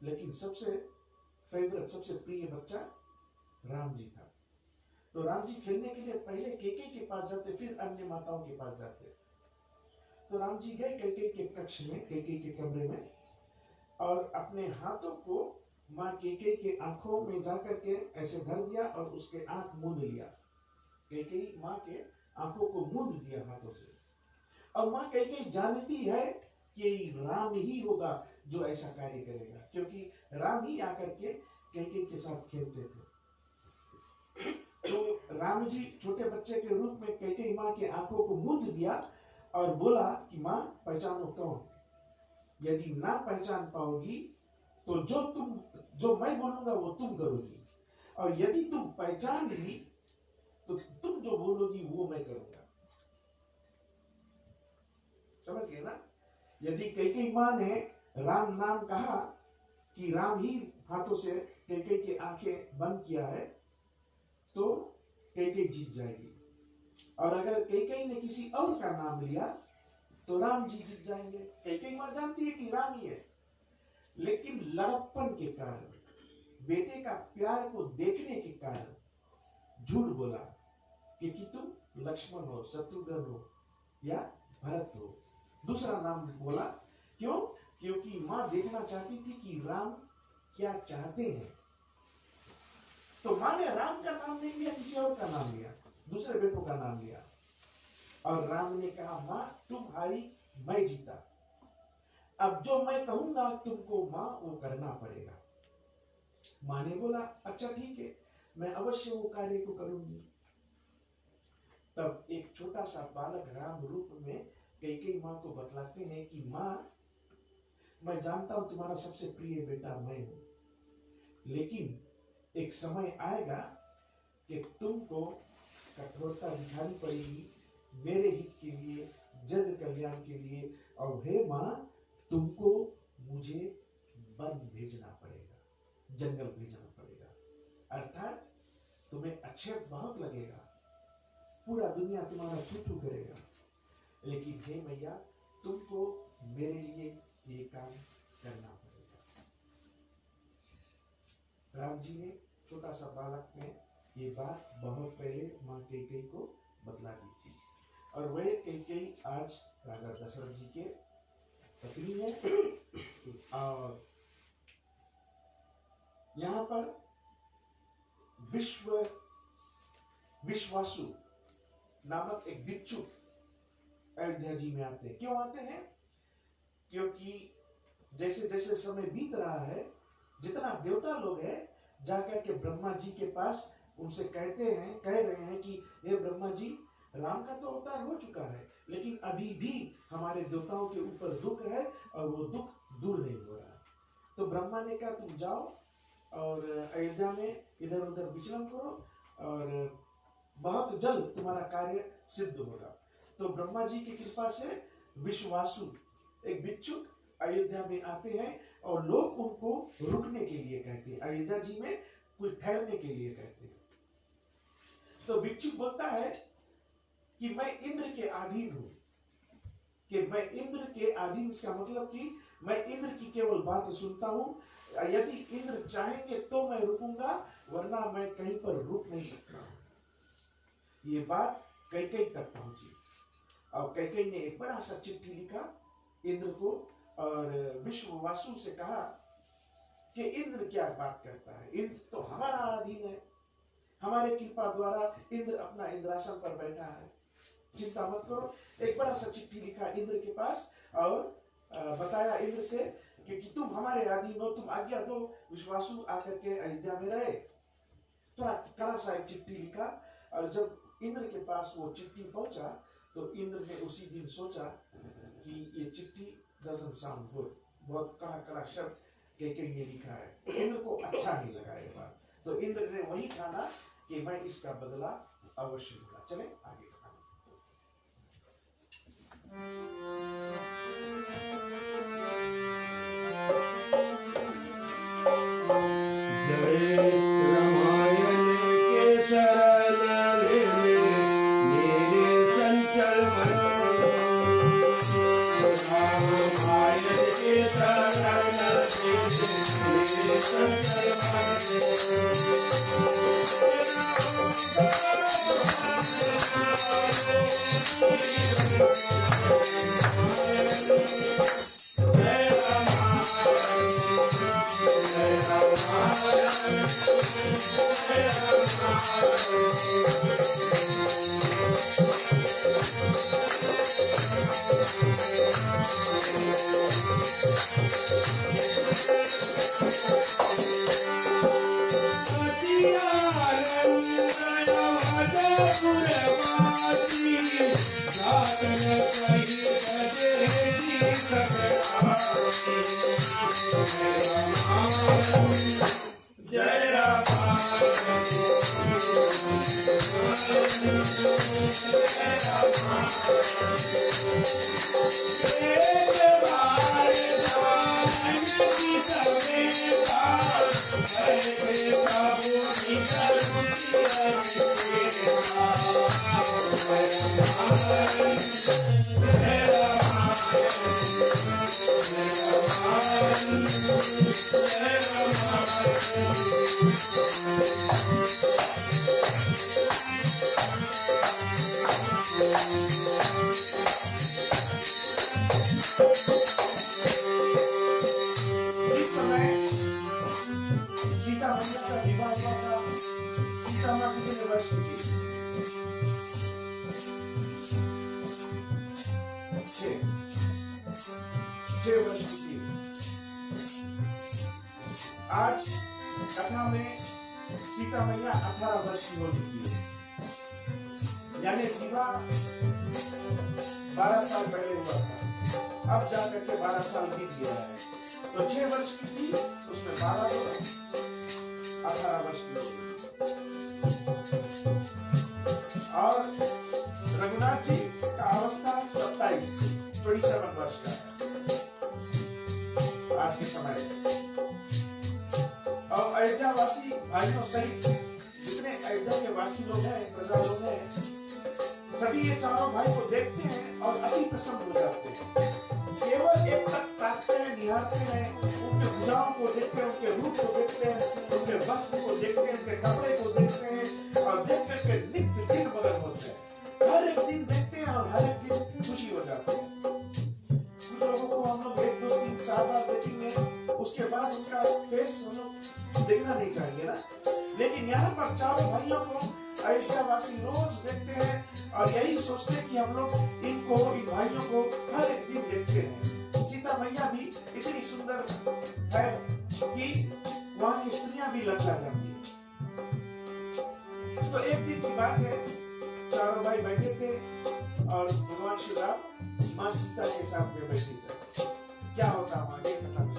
लेकिन सबसे फेवरेट, सबसे प्रिय बच्चा राम जी था। तो राम जी खेलने के लिए पहले केकई के पास जाते, फिर अन्य माताओं के पास जाते। तो राम जी गए केकई के कक्ष में, केकई के कमरे में, और अपने हाथों को माँ केकई के आंखों में जाकर के ऐसे धर दिया और उसके आंख मूंद लिया। केकई माँ के आंखों को मूंद दिया हाथों से। और माँ केकई जानती है कि राम ही होगा जो ऐसा कार्य करेगा, क्योंकि राम ही आकर के केकई के साथ खेलते थे। तो राम जी छोटे बच्चे के रूप में केकई माँ के आंखों को मूंद दिया और बोला कि माँ पहचानो कौन। यदि ना पहचान पाओगी तो जो मैं बोलूंगा वो तुम करोगी, और यदि तुम पहचान ली तो तुम जो बोलोगी वो मैं करूंगा। समझ गए ना? यदि केकई माँ ने राम नाम कहा कि राम ही हाथों से केकई की आंखें बंद किया है, तो केकई जीत जाएगी। और अगर केकई ने किसी और का नाम लिया तो राम जी जीत जाएंगे। केकई मां जानती है कि राम ही है, लेकिन लड़प्पन के कारण, बेटे का प्यार को देखने के कारण झूठ बोला कि तुम लक्ष्मण हो, शत्रुघ्न हो या भरत हो। दूसरा नाम बोला, क्यों? क्योंकि मां देखना चाहती थी कि राम क्या चाहते हैं। तो मां ने राम का नाम नहीं लिया, किसी और का नाम लिया, दूसरे बेटों का नाम लिया। और राम ने कहा, मां तुम हारी, मैं जीता, अब जो मैं कहूंगा तुमको मां वो करना पड़ेगा। मां ने बोला, अच्छा ठीक है, मैं अवश्य वो कार्य को करूंगी। तब एक छोटा सा बालक राम रूप में केकई मां को बतलाते हैं कि मां, मैं जानता हूं तुम्हारा सबसे प्रिय बेटा मैं हूं, लेकिन एक समय आएगा कि तुमको कठोरता दिखानी पड़ेगी मेरे हित के लिए, जग कल्याण के लिए। और हे मां, तुमको मुझे वन भेजना पड़ेगा, जंगल भेजना पड़ेगा। अर्थात तुम्हें आक्षेप बहुत लगेगा, पूरा दुनिया तुम्हारा छू करेगा, लेकिन हे मैया, तुमको मेरे लिए ये काम करना पड़ेगा। राम जी ने छोटा सा बालक ने ये बात बहुत पहले माँ कैकेयी को बतला दी थी, और वह कैकेयी आज राजा दशरथ जी के पत्नी है। और यहाँ पर विश्वासु नामक एक बिच्छू अयोध्या जी में आते हैं। क्यों आते हैं? क्योंकि जैसे जैसे समय बीत रहा है, जितना देवता लोग हैं जाकर के ब्रह्मा जी के पास उनसे कह रहे हैं कि हे ब्रह्मा जी, राम का तो अवतार हो चुका है, लेकिन अभी भी हमारे देवताओं के ऊपर दुख है और वो दुख दूर नहीं हो रहा। तो ब्रह्मा ने कहा तुम जाओ और अयोध्या में इधर उधर विचरण करो और बहुत जल्द तुम्हारा कार्य सिद्ध होगा। तो ब्रह्मा जी की कृपा से विश्वासु एक बिच्छू अयोध्या में आते हैं और लोग उनको रुकने के लिए कहते हैं, अयोध्या जी में कुछ ठहरने के लिए कहते हैं। तो बिच्छू बोलता है कि मैं इंद्र के अधीन हूं, कि मैं इंद्र के अधीन, इसका मतलब कि मैं इंद्र की केवल बात सुनता हूं, यदि इंद्र चाहेंगे तो मैं रुकूंगा, वरना मैं कहीं पर रुक नहीं सकता। ये बात कैकेयी तक पहुंची और कैकेयी ने एक बड़ा सा चिट्ठी लिखा इंद्र को और विश्वासु से कहा कि इंद्र क्या बात करता है, इंद्र तो हमारा अधीन है, हमारे कृपा द्वारा इंद्र अपना इंद्रासन पर बैठा है, चिंता मत करो। एक बड़ा सा चिट्ठी लिखा इंद्र के पास और बताया इंद्र से कि तुम हमारे अधीन हो, तुम आज्ञा दो विश्वासु आकर के अयोध्या में रहे। थोड़ा कड़ा सा एक चिट्ठी लिखा और जब इंद्र के पास वो चिट्ठी पहुंचा तो इंद्र ने उसी दिन सोचा कि ये चिट्ठी doesn't sound good, बहुत कड़ा शब्द कैकेयी ने लिखा है, इंद्र को अच्छा नहीं लगा ये बात। तो इंद्र ने वही ठाना कि मैं इसका बदला अवश्य लूंगा। चले आगे जय रामायण के शरण ले मेरे चंचल मन, रामायण के शरण ले मेरे चंचल जय सीता मैया का विवाह हुआ था। सीता माँ कितने वर्ष की थी? 6 वर्ष की थी। आज कथा में सीता मैया 18 वर्ष की हो चुकी है, यानी विवाह 12 साल पहले हुआ था, अब जाकर के 12 साल बीत गया है। तो 6 वर्ष की थी, उसमें 12 वर्ष, 18 वर्ष की हो गई। और रघुनाथ जी का अवस्था 27 वर्ष का है आज के समय में। और अयोध्या वासी भाइयों सहित जितने अयोध्या के वासी लोग हैं, प्रजा लोग हैं, सभी ये चारों भाई को देखते हैं और अति प्रसन्न हो जाते हैं। केवल एक तक ताकते हैं, निहारते हैं, उनके भुजाओं को देखते हैं, उनके रूप को देखते हैं, उनके वस्त्र को देखते हैं, उनके कपड़े को देखते हैं और देख करके नित्य दिन मगन होते हैं। हर एक दिन देखते हैं और हर एक दिन खुशी हो जाते हैं। कुछ लोगों को हम लोग 1, 2, 3, 4 बार देखेंगे, उसके बाद उनका फेस हम लोग देखना नहीं चाहेंगे ना। लेकिन यहाँ पर चारों भाइयों को अयोध्या वासी रोज देखते हैं और यही सोचते हैं कि हम लोग इनको, इन भाइयों को हर एक दिन देखते हैं। सीता मैया भी इतनी सुंदर है कि वहां की स्त्रियां भी लज्जा जाती है। तो एक दिन की बात है, चारों भाई बैठे थे और भगवान श्री राम माँ सीता के साथ में बैठे थे। क्या होता है आगे कथा में।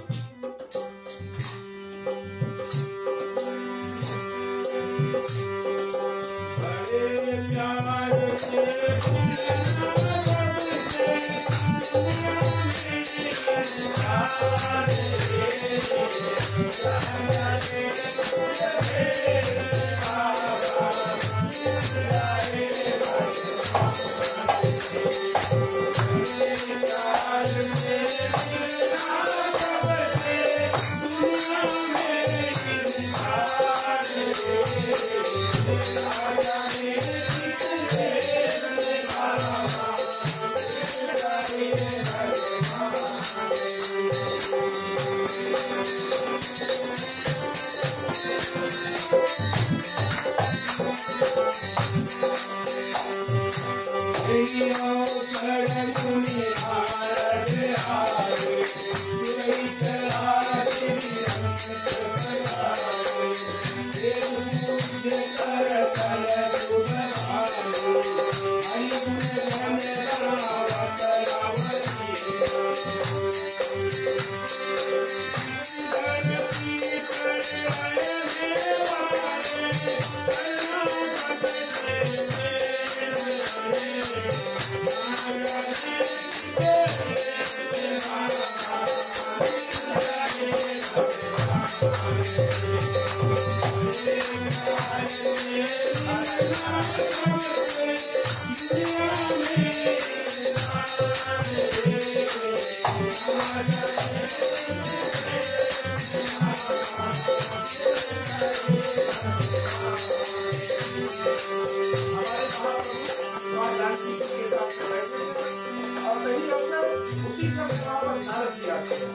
उसी समय वहां पर नारद जी आते हैं।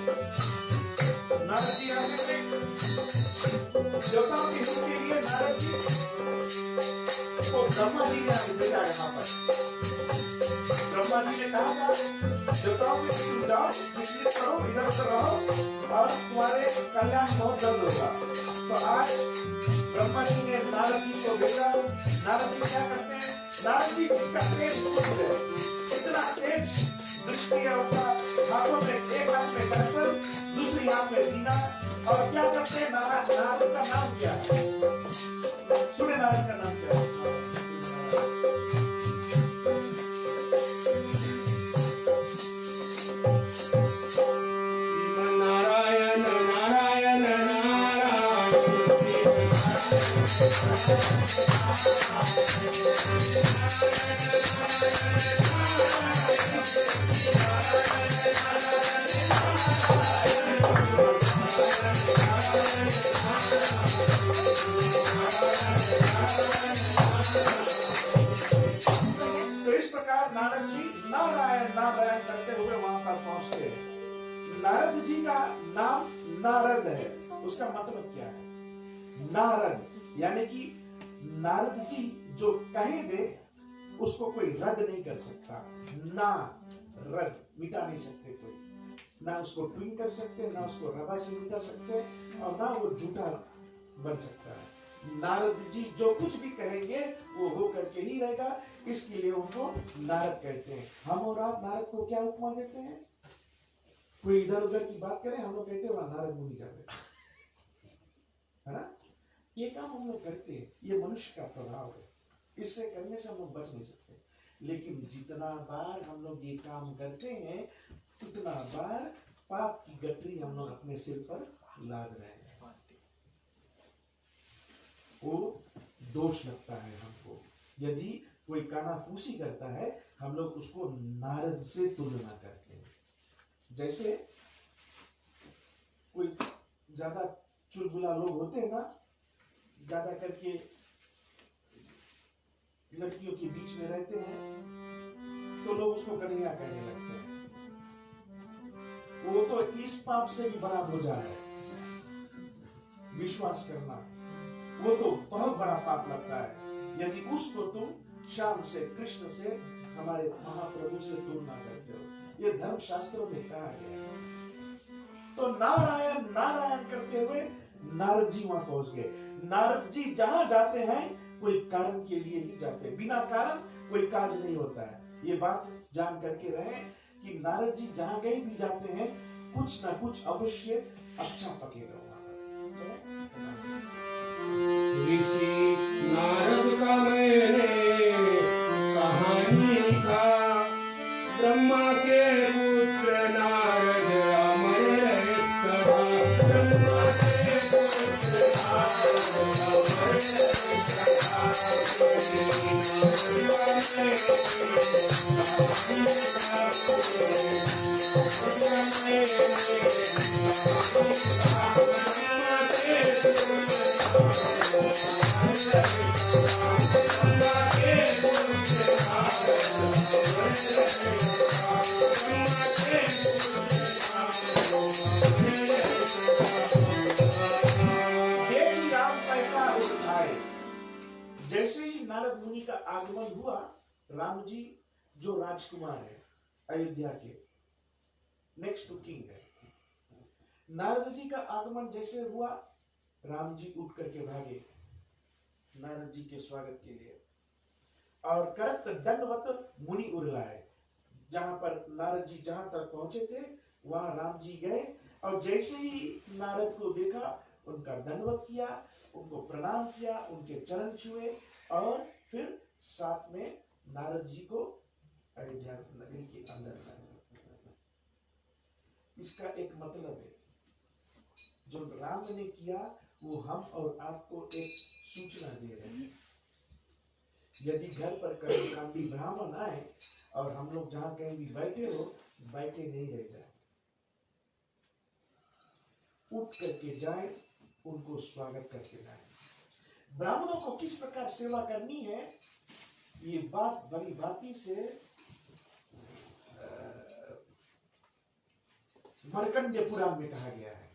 नारद जी आते थे देवताओं के हित के लिए। नारद जी को ब्रह्मा जी ने भेजा यहाँ पर। ब्रह्मा जी ने कहा था देवताओं से कि तुम जाओ, विचलित करो, इधर उधर रहो और तुम्हारे कल्याण बहुत जल्द होगा। तो आज ब्रह्मा जी ने नारद जी को भेजा। नारद जी क्या करते हैं? नारद जी जिसका तेज पुत्र है, इतना तेज दृष्टि है उनका, हाथों में एक हाथ में दर्पण, दूसरी हाथ में वीणा। और क्या करते हैं? नारद का नाम क्या है? सुने नारद का नाम क्या है? नारायण नारायण नारायण तो इस प्रकार नारद जी नारायण नारायण करते हुए वहां पर पहुंचते हैं। नारद जी का नाम नारद है। उसका मतलब क्या है? नारद यानी कि नारद जी जो कहेंगे उसको कोई रद्द नहीं कर सकता। ना रद्द, मिटा नहीं सकते कोई, ना उसको ट्विन कर सकते, ना उसको रवा से मिटा सकते और ना वो झूठा बन सकता है। नारद जी जो कुछ भी कहेंगे वो हो करके ही रहेगा। इसके लिए उनको नारद कहते हैं। हम और आप नारद को क्या उपमा देते हैं? कोई इधर उधर की बात करें हम लोग कहते हैं वहां नारद मुनि जाते है ना। ये काम हम लोग करते हैं, ये मनुष्य का प्रभाव है। इससे करने से हम लोग बच नहीं सकते। लेकिन जितना बार हम लोग ये काम करते हैं उतना बार पाप की गठरी हम लोग अपने सिर पर लाद रहे हैं। वो दोष लगता है हमको। यदि कोई कानाफूसी करता है हम लोग उसको नारद से तुलना करते हैं। जैसे कोई ज्यादा चुलबुला लोग होते हैं ना, ज्यादा करके लड़कियों के बीच में रहते हैं, तो लोग उसको कन्हैया कहने लगते हैं। वो तो इस पाप से भी बड़ा बोझा है, विश्वास करना। वो तो बहुत बड़ा पाप लगता है यदि उसको तुम शाम से, कृष्ण से, हमारे महाप्रभु से तुलना करते हो। ये धर्म शास्त्रों में कहा गया है। तो नारायण नारायण करते हुए नारद जी वहां पहुंच गए। नारद जी जहां जाते हैं कोई कारण के लिए ही जाते हैं, बिना कारण कोई काज नहीं होता है। ये बात जान करके रहे कि नारद जी जहां कहीं भी जाते हैं कुछ ना कुछ अवश्य अच्छा पकेगा वहां। ऋषि नारद का मैंने कहानी लिखा, ब्रह्मा के पुत्र नारद अमर कहा। ब्रह्मा के पुत्र जैसे ही नारद मुनि का आगमन हुआ, राम जी जो राजकुमार है अयोध्या के, नेक्स्ट टू किंग है, नारद जी का आगमन जैसे हुआ, राम जी उठ करके भागे नारद जी के स्वागत के लिए और करत दंडवत मुनि उरलाए। जहां पर नारद जी जहां तक पहुंचे थे वहां राम जी गए और जैसे ही नारद को देखा उनका दंडवत किया, उनको प्रणाम किया, उनके चरण छुए और फिर साथ में नारद जी को अयोध्या नगरी के अंदर लाए। इसका एक मतलब है, जो राम ने किया वो हम और आपको एक सूचना दे रहे हैं। यदि घर पर कर्मकांडी ब्राह्मण आए और हम लोग जहां कहीं भी बैठे हो, बैठे नहीं रह जाए, उठ करके जाए, उनको स्वागत करके जाए। ब्राह्मणों को किस प्रकार सेवा करनी है, ये बात बड़ी भांति से मार्कंडेय पुराण में कहा गया है।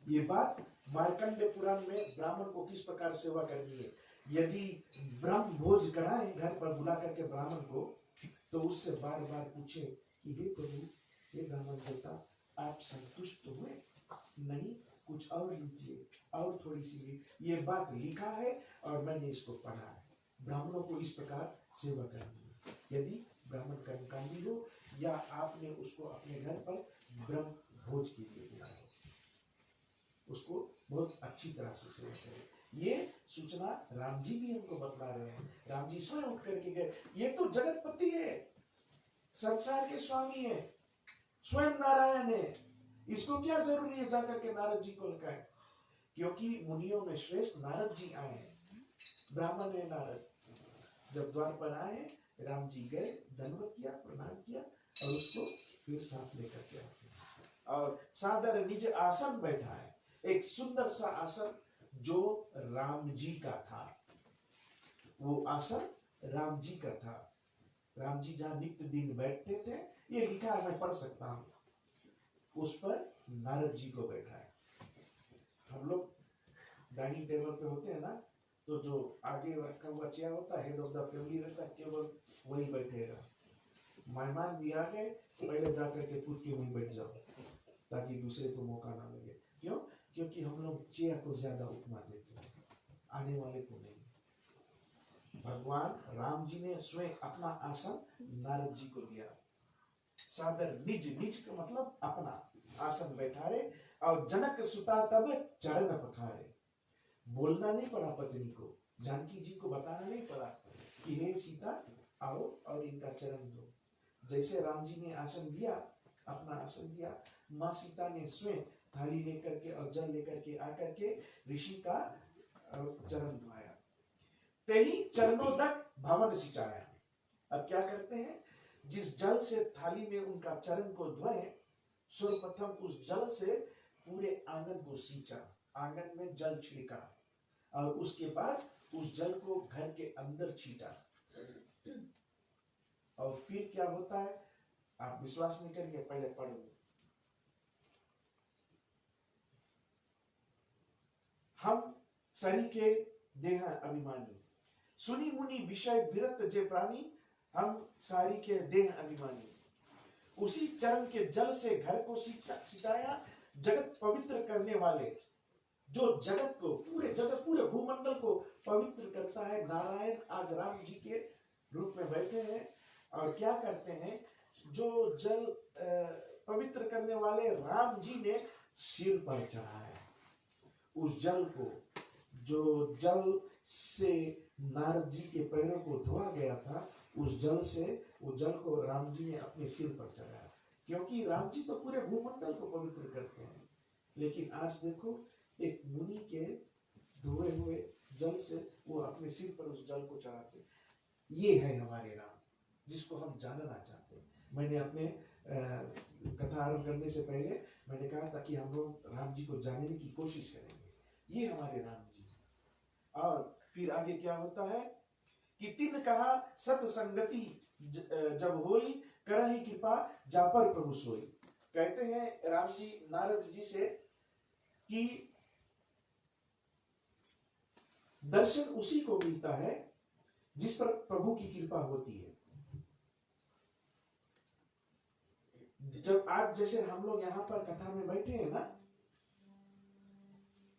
ये बात मार्कंडेय पुराण में ब्राह्मण को किस प्रकार सेवा करनी है। यदि ब्रह्म भोज कराएं घर पर बुला करके ब्राह्मण को, तो उससे बार बार पूछे कि हे प्रभु, हे ब्राह्मण देवता, आप संतुष्ट हुए? नहीं, कुछ और लीजिए, और थोड़ी सी। ये बात लिखा है और मैंने इसको पढ़ा है। ब्राह्मणों को इस प्रकार सेवा करनी है। यदि ब्राह्मण कर्मकांडी हो या आपने उसको अपने घर पर ब्रह्म भोज के लिए बुलाया, उसको बहुत अच्छी तरह से सेवा करें। ये सूचना राम जी भी हमको बतला रहे हैं। राम जी स्वयं उठ करके गए। ये तो जगतपति है, संसार के स्वामी है, स्वयं नारायण है। इसको क्या जरूरी है जाकर के नारद जी को लिखा है? क्योंकि मुनियों में श्रेष्ठ नारद जी आए हैं, ब्राह्मण है नारद। जब द्वार पर आए, राम जी गए, दंडवत किया, प्रणाम किया और उसको फिर साथ लेकर के आए और सादर निज आसन बैठा है। एक सुंदर सा आसन जो राम जी का था, वो आसन राम जी का था। राम जी जहां नित्य दिन बैठते थे, ये लिखा है, मैं पढ़ सकता हूं, उस पर नारद जी को बैठा है। हम लोग डाइनिंग टेबल पे होते हैं ना, तो जो आगे रखा हुआ चेयर होता है, हेड ऑफ द फैमिली रहता है, केवल वही बैठेगा। मेहमान भी आ गए, पहले जाकर के खुद के वहीं बैठ जाओ ताकि दूसरे को मौका ना लगे। क्यों? क्योंकि हम लोग चेयर को ज्यादा उपमा देते हैं, आने वाले को नहीं। भगवान राम जी ने स्वयं अपना आसन नारद जी को दिया। सादर निज, निज का मतलब अपना आसन बैठारे और जनक सुता तब चरण पखारे। बोलना नहीं पड़ा पत्नी को, जानकी जी को बताना नहीं पड़ा कि हे सीता आओ और इनका चरण दो। जैसे राम जी ने आसन दिया, अपना आसन दिया, माँ सीता ने स्वयं थाली लेकर के और जल लेकर के आकर के ऋषि का चरण धोया। ते ही चरणों तक भवन सिंचाया। अब क्या करते हैं, जिस जल से थाली में उनका चरण को धोए, सर्वप्रथम उस जल से पूरे आंगन को सींचा, आंगन में जल छिड़का और उसके बाद उस जल को घर के अंदर छीटा। और फिर क्या होता है, आप विश्वास नहीं करेंगे, पहले पढ़ो। हम सरी के देह अभिमानी, सुनी मुनि विषय विरत जे प्राणी, हम सारी के देह अभिमानी। उसी चरण के जल से घर को सिंचाया, जगत पवित्र करने वाले, जो जगत को, पूरे जगत, पूरे भूमंडल को पवित्र करता है। नारायण आज राम जी के रूप में बैठे हैं और क्या करते हैं, जो जल पवित्र करने वाले राम जी ने सिर पर चढ़ाया। उस जल को, जो जल से नारद जी के पैरों को धोआ गया था, उस जल से, उस जल को राम जी ने अपने सिर पर चढ़ाया, क्योंकि राम जी तो पूरे भूमंडल को पवित्र करते हैं। लेकिन आज देखो, एक मुनि के धोए हुए जल से वो अपने सिर पर उस जल को चढ़ाते। ये है हमारे राम, जिसको हम जानना चाहते हैं। मैंने अपने कथा आरंभ करने से पहले मैंने कहा था कि हम लोग राम जी को जानने की कोशिश करेंगे। ये हमारे राम जी। और फिर आगे क्या होता है कि तिन कहा सतसंगति जब होई, करहि कृपा जापर प्रभु सोई। कहते हैं राम जी नारद जी से कि दर्शन उसी को मिलता है जिस पर प्रभु की कृपा होती है। जब आज जैसे हम लोग यहाँ पर कथा में बैठे हैं ना,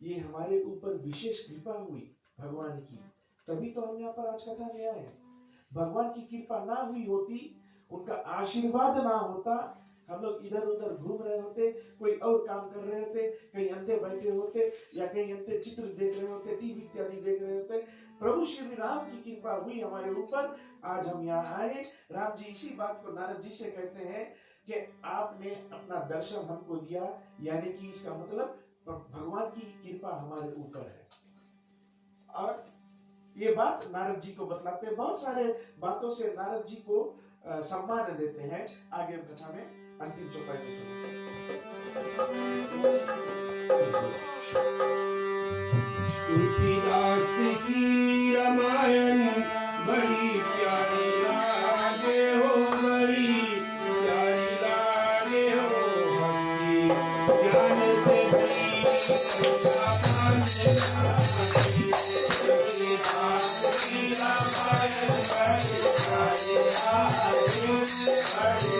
ये हमारे ऊपर विशेष कृपा हुई भगवान की, तभी तो हम यहाँ पर आज कथा में आए हैं। भगवान की कृपा ना हुई होती, उनका आशीर्वाद ना होता, हम लोग इधर उधर घूम रहे होते, कोई और काम कर रहे होते, कहीं अंधे बैठे होते या कहीं अंधे चित्र देख रहे होते, टीवी इत्यादि देख रहे होते। प्रभु श्री राम की कृपा हुई हमारे ऊपर, आज हम यहाँ आए। राम जी इसी बात को नारद जी से कहते हैं कि आपने अपना दर्शन हमको दिया, यानी कि इसका मतलब भगवान की कृपा हमारे ऊपर है। और ये बात नारद जी को बतलाते हैं, बहुत सारे बातों से नारद जी को सम्मान देते हैं। आगे कथा में अंतिम चौपाई में सुनते तुलसीदास की रामायण बड़ी प्यारी लागे हो, बड़ी प्यारी लागे हो, भक्ति ज्ञान से तुलसीदास की रामायण बड़ी प्यारी लागे, बड़ी प्यारी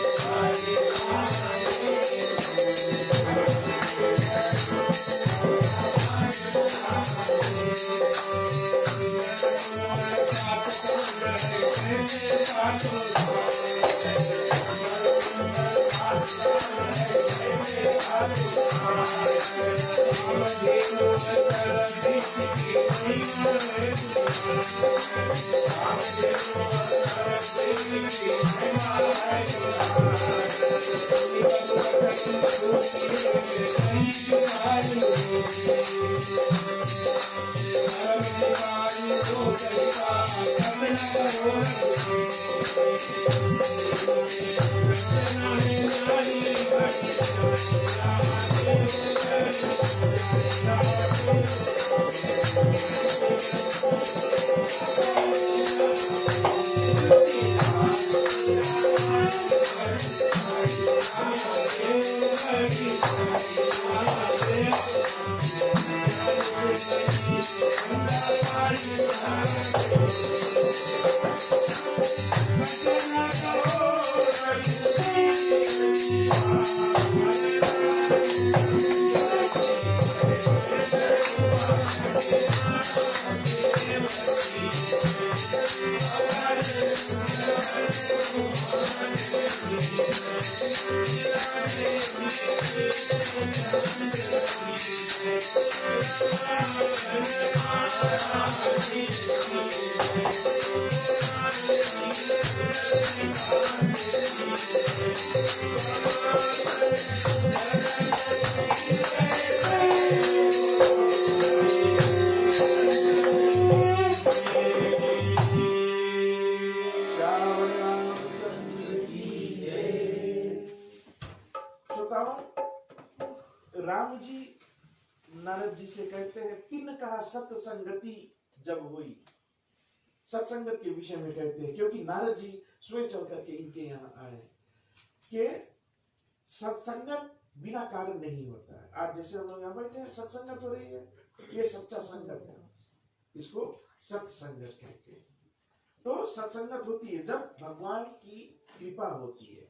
जिसे कहते हैं तिन का सत्संगति जब हुई, सत्संगत के विषय में कहते हैं, क्योंकि नारद जी स्वयं चल करके इनके यहाँ आए कि सत्संगत बिना कारण नहीं होता है। आज जैसे हम लोग यहाँ बैठे हैं, सत्संगत हो रही है, ये सच्चा संगत है, इसको सत्संगत कहते हैं। तो सत्संगत होती है जब भगवान की कृपा होती है।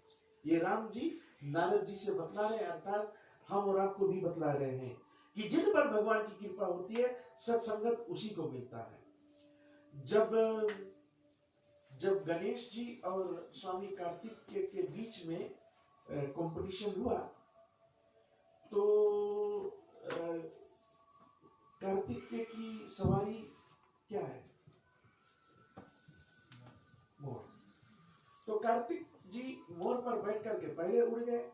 ये राम जी नारद जी से बतला रहे हैं, अर्थात हम और आपको भी बतला रहे हैं कि जिन पर भगवान की कृपा होती है सत्संगत उसी को मिलता है। जब गणेश जी और स्वामी कार्तिक के बीच में कंपटीशन हुआ तो कार्तिक की सवारी क्या है? मोर। तो कार्तिक जी मोर पर बैठ करके पहले उड़ गए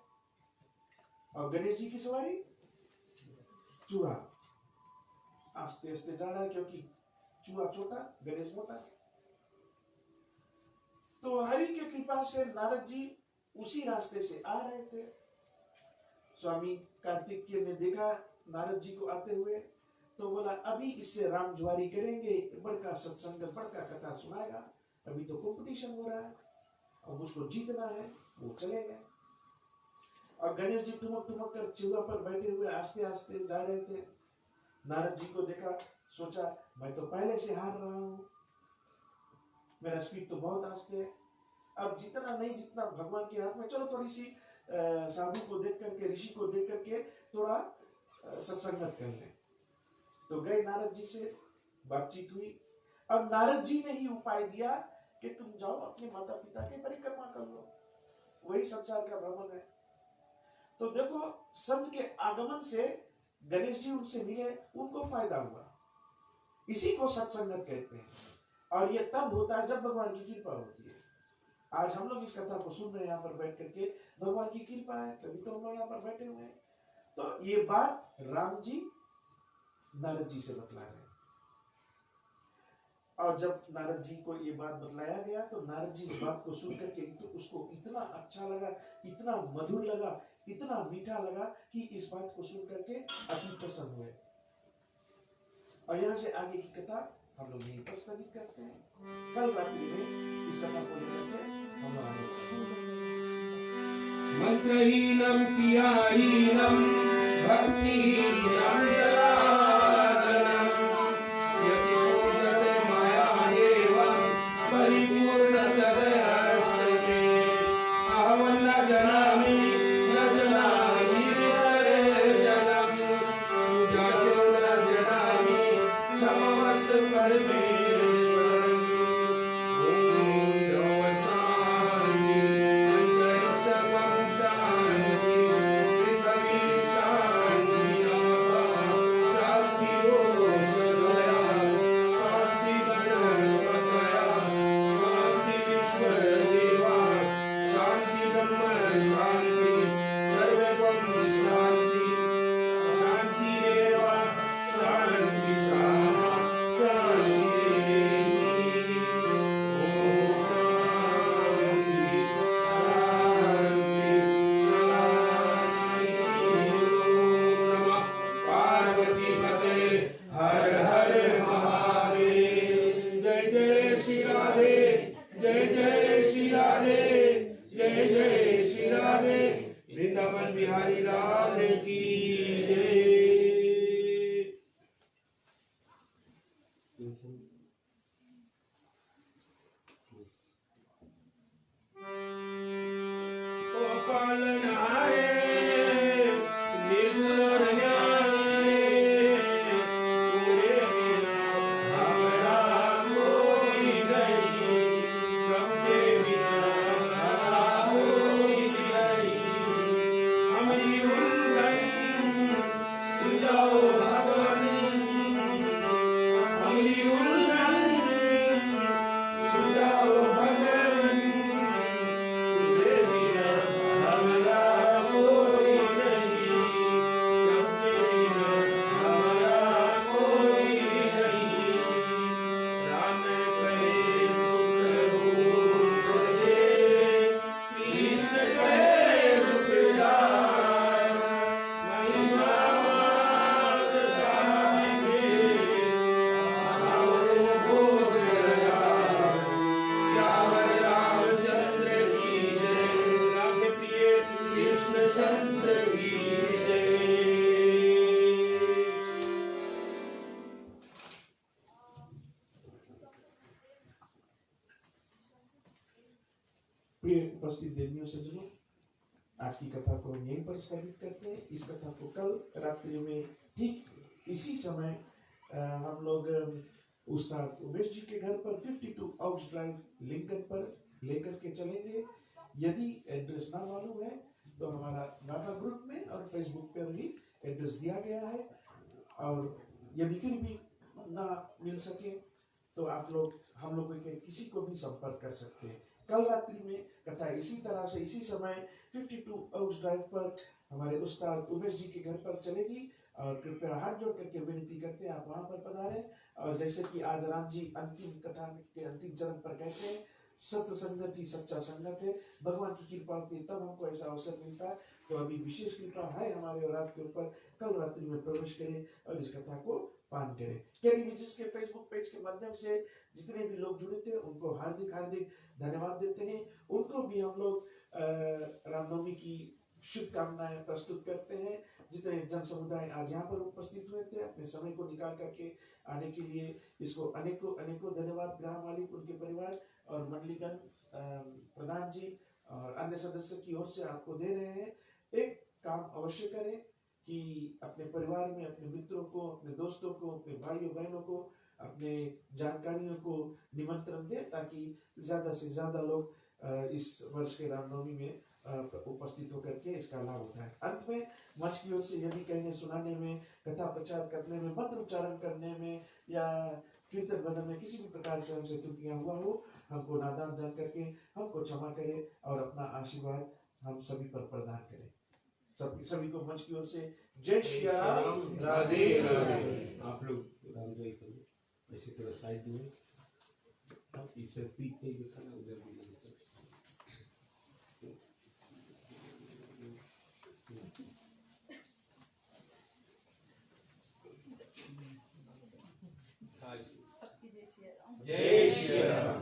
और गणेश जी की सवारी चूहा। आस्ते आस्ते जा रहा है क्योंकि चूहा छोटा, गणेश मोटा। तो हरि की कृपा से नारद जी उसी रास्ते से आ रहे थे। स्वामी कार्तिक ने देखा नारद जी को आते हुए तो बोला अभी इससे राम जुआरी करेंगे, बड़का सत्संग, बड़का कथा सुनाएगा, अभी तो कंपटीशन हो रहा है, अब उसको जीतना है। वो चले गए और गणेश जी ठुमक ठुमक कर चूहा पर बैठे हुए आस्ते आस्ते जा रहे थे। नारद जी को देखा, सोचा मैं तो पहले से हार रहा हूँ, मेरा स्पीड तो बहुत आस्ते है, अब जितना नहीं जितना भगवान के हाथ में, चलो थोड़ी सी साधु को देख करके, ऋषि को देख करके थोड़ा सत्संगत कर ले। तो गए नारद जी से बातचीत हुई। अब नारद जी ने ही उपाय दिया कि तुम जाओ अपने माता पिता की परिक्रमा कर लो, वही संसार का भ्रमण है। तो देखो संत के आगमन से गणेश जी उनसे मिले, उनको फायदा हुआ, इसी को सत्संगत कहते हैं। और ये तब होता है जब भगवान की कृपा होती है। आज हम लोग इस कथा को सुन रहे हैं यहाँ पर बैठ करके, भगवान की कृपा है तभी तो हम लोग यहाँ पर बैठे हुए हैं। तो ये बात राम जी नारद जी से बतला रहे हैं। और जब नारद जी को ये बात बतलाया गया तो नारद जी इस बात को सुन करके तो उसको इतना अच्छा लगा, इतना मधुर लगा, इतना मीठा लगा कि इस बात को सुन करके अति प्रसन्न हुए। और यहाँ से आगे की कथा हम लोग यहीं पर स्थगित करते हैं। कल रात्रि में इस कथा को लेकर के हम लोग आगे मंत्रहीनम क्रियाहीनम भक्तिहीनम जनार्दनम यति पूजते मायादेवं परिपूर्ण तदस्तमे अहं न जानामि जनम पूजाचो न जानामि समवस्तु परमेश्वरं। ओम शांति अंतरिक्षं शांति पृथ्वी शांति शांति ओषधया शांति वनस्पतया शांति विश्वदेवा शांति ब्रह्म शांति सर्वं शांति शांतिरेव शांति शांति पार्वती पते हर हर महादेव। जय जय श्री राधे, जय जय श्री राधे, जय जय श्री राधे। वृंदावन बिहारी लाल की जय। ओ पालनहारे निर्गुण न्याय पूरे हमरा कोई नहीं, तुमके बिना कोई नहीं। हमारी उलझन सुलझाओ भगवान, हमारी उलझन सुलझाओ भगवान। तुझे बिना हमरा प्रिय उपस्थित देवियों सज्जनों, आज की कथा को हम यहीं पर स्थगित करते हैं। इस कथा को कल रात्रि में ठीक इसी समय हम लोग उस्ताद उमेश जी के घर पर 52 आउट्स ड्राइव लिंकन पर लेकर के चलेंगे। यदि एड्रेस ना मालूम है तो हमारा वाटा ग्रुप में और फेसबुक पर भी एड्रेस दिया गया है, और यदि फिर भी ना मिल सके तो आप लोग हम लोगों के किसी को भी संपर्क कर सकते हैं। कल रात्रि में कथा इसी तरह से इसी समय 52 आउट्स ड्राइव पर हमारे उस्ताद उमेश जी के घर पर चलेगी, और कृपया हाथ जोड़ करके विनती करते हैं आप वहां पर पधारें। और जैसे कि आज राम जी अंतिम कथा के अंतिम चरण पर कहते हैं, सत्य संगत ही सच्चा संगत है। भगवान की कृपा होती है तब हमको ऐसा अवसर मिलता है। तो अभी विशेष कृपा है हमारे और आपके ऊपर, कल रात्रि में प्रवेश करें और इस कथा को पान करें। कैरी विजिट्स के फेसबुक पेज के माध्यम से जितने भी लोग जुड़े थे उनको हार्दिक हार्दिक धन्यवाद देते हैं। उनको भी हम लोग रामनवमी की शुभकामनाएं प्रस्तुत करते हैं। जितने जन समुदाय आज यहाँ पर उपस्थित हुए थे अपने समय को निकाल करके आने के लिए, इसको अनेकों अनेकों धन्यवाद। ग्राम मालिक, उनके परिवार और मंडलीगण, प्रधान जी और अन्य सदस्य की ओर से आपको दे रहे हैं। एक काम अवश्य करें कि अपने परिवार में अपने मित्रों को, अपने दोस्तों को, अपने भाइयों बहनों को, अपने जानकारियों को निमंत्रण दें ताकि ज्यादा से ज्यादा लोग इस वर्ष के रामनवमी में उपस्थित होकर के इसका लाभ उठाएं। अंत में मंच की ओर से यदि कहने सुनाने में, कथा प्रचार करने में, मंत्र उच्चारण करने में या कीर्तन भजन में किसी भी प्रकार से हमसे त्रुटियां हुआ हो, हमको नादान जान करके हमको क्षमा करें और अपना आशीर्वाद हम सभी पर प्रदान करें। सभी को मंच की ओर से जय श्री राम, राधे राधे। आप लोग राम जय करो, ऐसे थोड़ा साइड में आप इसे पीछे दिखाना, उधर भी जय श्री राम।